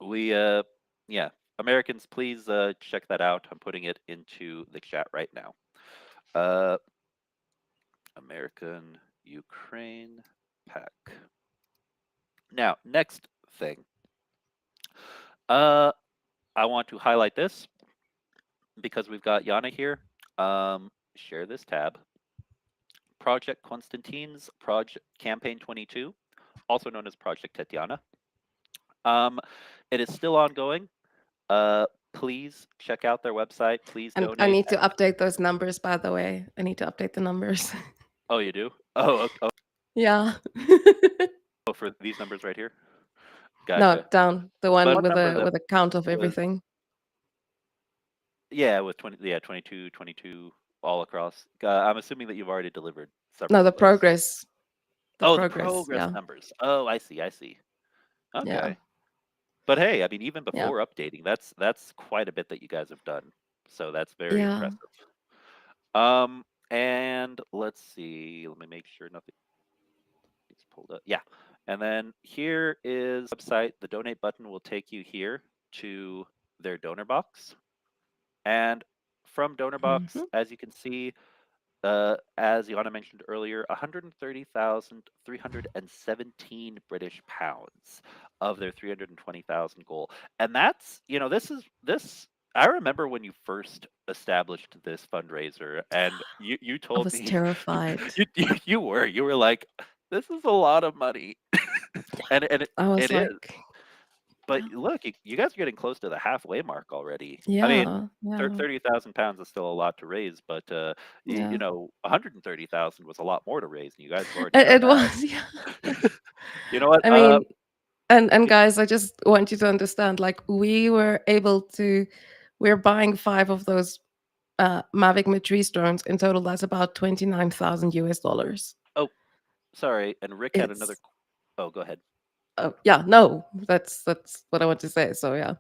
we, yeah, Americans, please check that out. I'm putting it into the chat right now. Uh, American Ukraine pack. Now, next thing. Uh, I want to highlight this because we've got Jana here. Share this tab. Project Konstantin's Project Campaign 22, also known as Project Tetiana. It is still ongoing. Please check out their website. Please And I donate. need to update those numbers, by the way. I need to update the numbers. Oh, you do? Oh, okay. Yeah. Oh, for these numbers right here. No, Gotcha. down. The But one one with number a that with a count of was, everything. yeah, with 20, yeah, 22, 22 all across. I'm assuming that you've already delivered No, several the of those. progress. The Oh, the progress. progress Yeah. numbers. Oh, I see. I see. Yeah. Okay. But hey, I mean, even Yeah. before updating, that's quite a bit that you guys have done. So that's very Yeah. impressive. And let's see. Let me make sure nothing is pulled up. Yeah. And then here is the website. The donate button will take you here to their donor box. And from donor box, Mhm. as you can see, as Jana mentioned earlier, 130,317 British pounds of their 320,000 goal. And that's, this. I remember when you first established this fundraiser, and you I told was me, terrified. you were like, this is a lot of money, and it, I was it is. like, But look, you guys are getting close to the halfway mark already. I mean, yeah, yeah, 30,000 pounds is still a lot to raise, but 130,000 was a lot more to raise, and you guys have already done it that. was. Yeah. You know what? I mean, and Can, guys, I just want you to understand, like we were able to, we're buying 5 of those Mavic Matrice drones. In total, that's about 29,000 US dollars. oh, sorry. And Rick had another. It's Oh, go ahead. yeah, no, that's what I want to say. So yeah,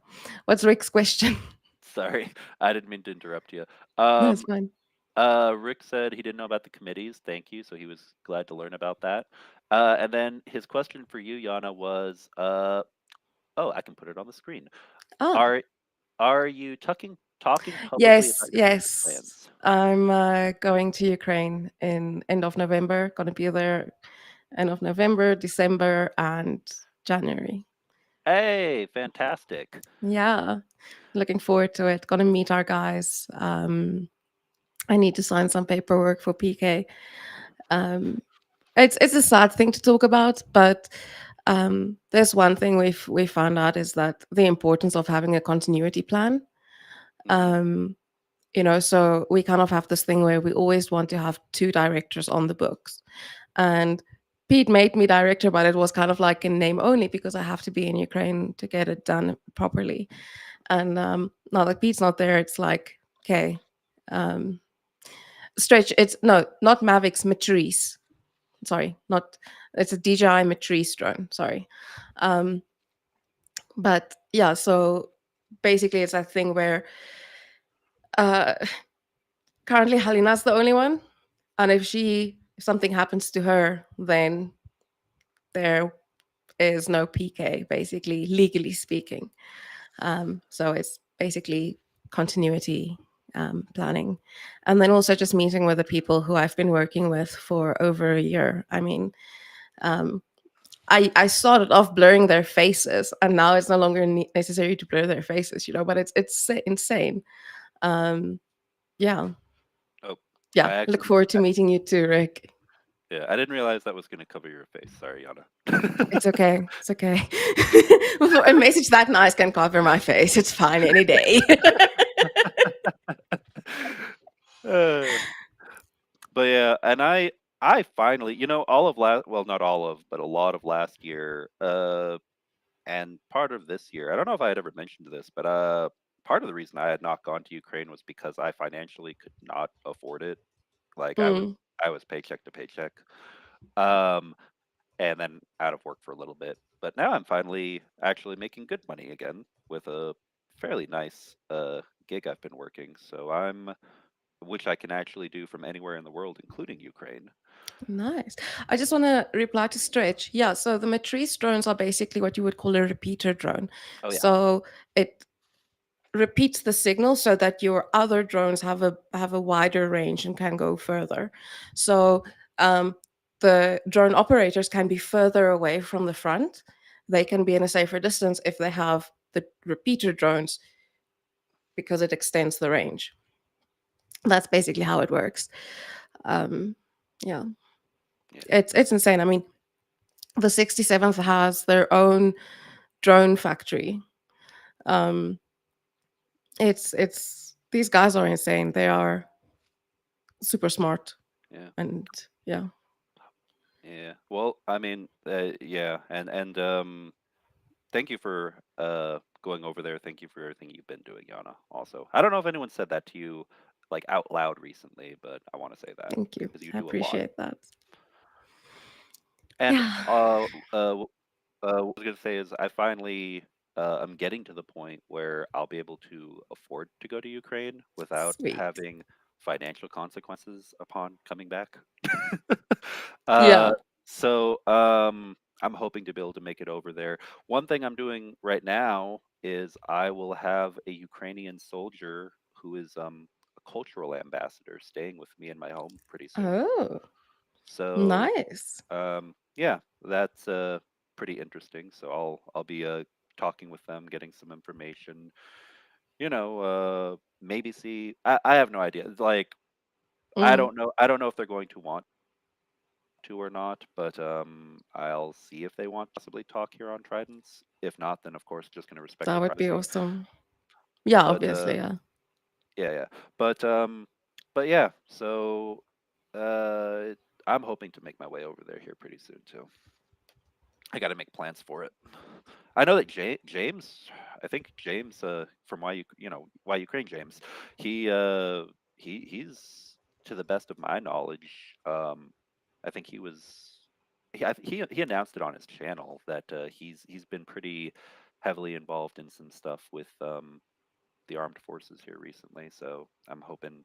what's Rick's question? Sorry, I didn't mean to interrupt you. No, it's Um, fine. Rick said he didn't know about the committees. Thank you. So he was glad to learn about that. And then his question for you, Yana, was, oh, I can put it on the screen. Ah, Are Are you talking publicly yes, about your future yes. plans? I'm going to Ukraine in end of November. Gonna be there end of November, December, and January. Hey, fantastic. Yeah, looking forward to it. Gonna meet our guys. I need to sign some paperwork for PK. Um, it's a sad thing to talk about, but there's one thing we found out is that the importance of having a continuity plan. Hmm. Um, so we kind of have this thing where we always want to have 2 directors on the books, and Pete made me director, but it was kind of like in name only because I have to be in Ukraine to get it done properly. And now that Pete's not there, it's like, okay, um, stretch. It's no, not Mavic's Matrice. Sorry, not. It's a DJI Matrice drone. Sorry, um, but yeah. So basically, it's that thing where uh, currently Halina's the only one, and if something happens to her, then there is no PK. Basically, legally speaking. So it's basically continuity planning. And then also just meeting with the people who I've been working with for over a year. I mean, um, I started off blurring their faces, and now it's no longer necessary to blur their faces, but it's insane. Um, yeah, Oh, yeah. I Look actually, forward to meeting you too, Rick. yeah, I didn't realize that was going to cover your face. Sorry, Yana. It's okay. It's okay. A message that nice can cover my face. It's fine any day. Uh, but yeah, and I finally, all of last, well, not all of, but a lot of last year, and part of this year. I don't know if I had ever mentioned this, but part of the reason I had not gone to Ukraine was because I financially could not afford it. Like Mm, I was paycheck to paycheck. Um, and then out of work for a little bit. But now I'm finally actually making good money again with a fairly nice gig I've been working. So which I can actually do from anywhere in the world, including Ukraine. nice. I just want to reply to Stretch. Yeah, so the Matrice drones are basically what you would call a repeater drone. Oh yeah, So it repeats the signal so that your other drones have a wider range and can go further. So um, the drone operators can be further away from the front. They can be in a safer distance if they have the repeater drones because it extends the range. That's basically how it works. Um, yeah, yeah, it's insane. I mean, the 67th has their own drone factory. Um, it's these guys are insane. They are super smart, yeah, and yeah, yeah. Well, I mean, yeah, and thank you for going over there. Thank you for everything you've been doing, Yana. Also, I don't know if anyone said that to you like out loud recently, but I want to say that thank you. because you I do a lot. appreciate that. And Yeah, what I was gonna say is I finally I'm getting to the point where I'll be able to afford to go to Ukraine without sweet. having financial consequences upon coming back. Yeah, uh, so I'm hoping to be able to make it over there. One thing I'm doing right now is I will have a Ukrainian soldier who is cultural ambassador staying with me in my home pretty soon. Oh, So nice. yeah, that's pretty interesting. So I'll be talking with them, getting some information. Maybe see. I have no idea. It's like I Mm, don't know. I don't know if they're going to want to or not, but I'll see if they want to possibly talk here on Tridents. If not, then of course just gonna respect that their would be privacy. awesome. Yeah, But obviously, yeah. yeah, yeah. But yeah. So uh, I'm hoping to make my way over there here pretty soon too. I got to make plans for it. I know that James, I think James, from why Ukraine James, he he's to the best of my knowledge. I think he was he announced it on his channel that he's been pretty heavily involved in some stuff with the armed forces here recently. So I'm hoping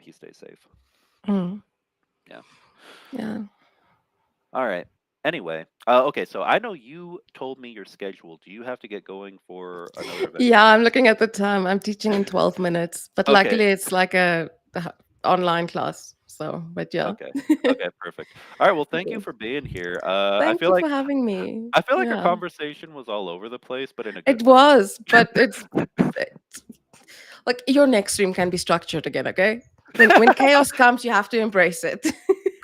he stays safe. Mm, Yeah. yeah. All right. Anyway, okay. So I know you told me your schedule. Do you have to get going for another event Yeah, I'm soon? looking at the time. I'm teaching in 12 minutes, but Okay. luckily it's like a online class. So, but yeah. Okay. Okay. Perfect. All right. Well, thank you Cool. for being here. Thank you for having me. I feel like our Yeah. conversation was all over the place, but in a good It way. was, but it's like your next stream can be structured again, okay? When chaos comes, you have to embrace it.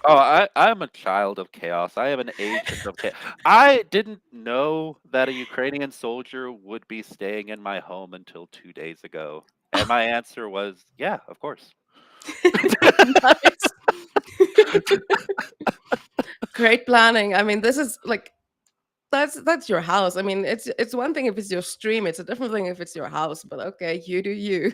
Oh, I'm a child of chaos. I am an agent of chaos. I didn't know that a Ukrainian soldier would be staying in my home until 2 days ago, and my answer was, yeah, of course. Nice. Great planning. I mean, this is like that's your house. I mean, it's one thing if it's your stream, it's a different thing if it's your house, but okay, you do you.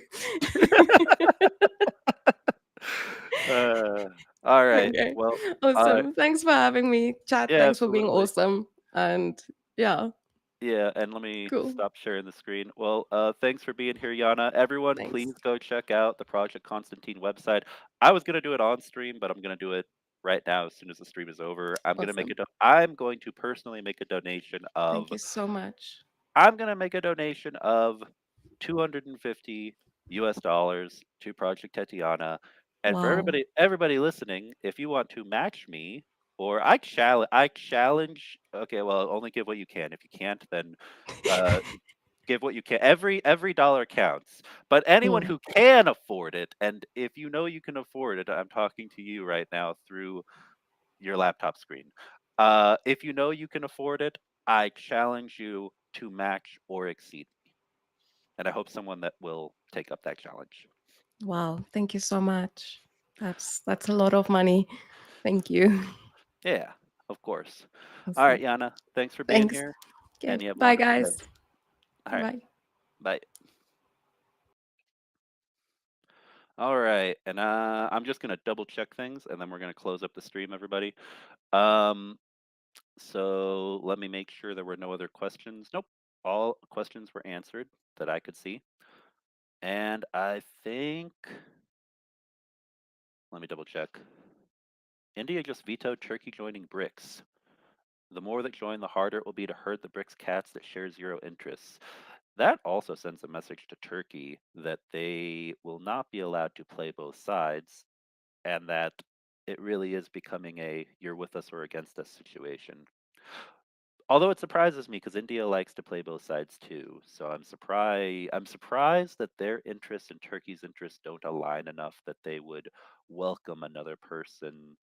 Uh, all right. Okay. Well, uh, Awesome. Thanks for having me. Chat, yeah, thanks for being absolutely. awesome. And yeah, Yeah, and let me cool. stop sharing the screen. Well, thanks for being here, Jana. Everyone, Thanks. please go check out the Project Konstantin website. I was gonna do it on stream, but I'm gonna do it right now as soon as the stream is over. Awesome. I'm going to personally make a donation Thank of you so much. I'm gonna make a donation of 250 US dollars to Project Tatiana. And for Wow. everybody listening, if you want to match me, or I challenge, okay, well, only give what you can. If you can't, then uh give what you can. Every dollar counts. But anyone Mm. who can afford it, and if you know you can afford it, I'm talking to you right now through your laptop screen. If you know you can afford it, I challenge you to match or exceed me. And I hope someone that will take up that challenge. Wow. Thank you so much. That's a lot of money. Thank you. Yeah, of course. All right, Awesome. Yana, thanks for being Thanks. here, and Good. you have a Bye wonderful guys. day. All right, Bye. bye. All right, and I'm just gonna double check things, and then we're gonna close up the stream, everybody. Um, so let me make sure there were no other questions. Nope, all questions were answered that I could see. And I think, let me double check. India just vetoed Turkey joining BRICS. The more that join, the harder it will be to herd the BRICS cats that share zero interests. That also sends a message to Turkey that they will not be allowed to play both sides and that it really is becoming a you're with us or against us situation. Although it surprises me because India likes to play both sides too. So I'm surprised that their interests and Turkey's interests don't align enough that they would welcome another person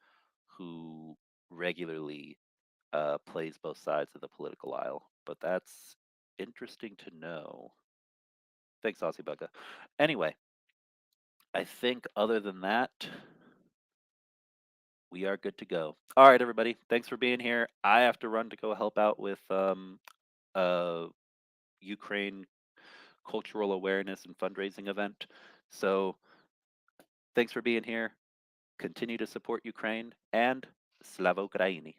who regularly plays both sides of the political aisle. But that's interesting to know. Thanks, Aussie Bugga. Anyway, I think other than that, we are good to go. All right, everybody. Thanks for being here. I have to run to go help out with uh Ukraine cultural awareness and fundraising event. So thanks for being here. Continue to support Ukraine and Slava Ukraini.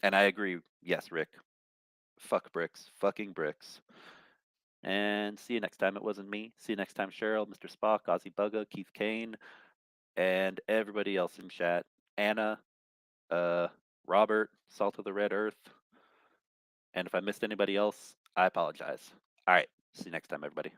And I agree. Yes, Rick. Fuck bricks. Fucking bricks. And see you next time. It wasn't me. See you next time, Cheryl, Mr. Spock, Ozzy Bugga, Keith Kane, and everybody else in chat. Anna, uh, Robert, Salt of the Red Earth. And if I missed anybody else, I apologize. All right. See you next time, everybody.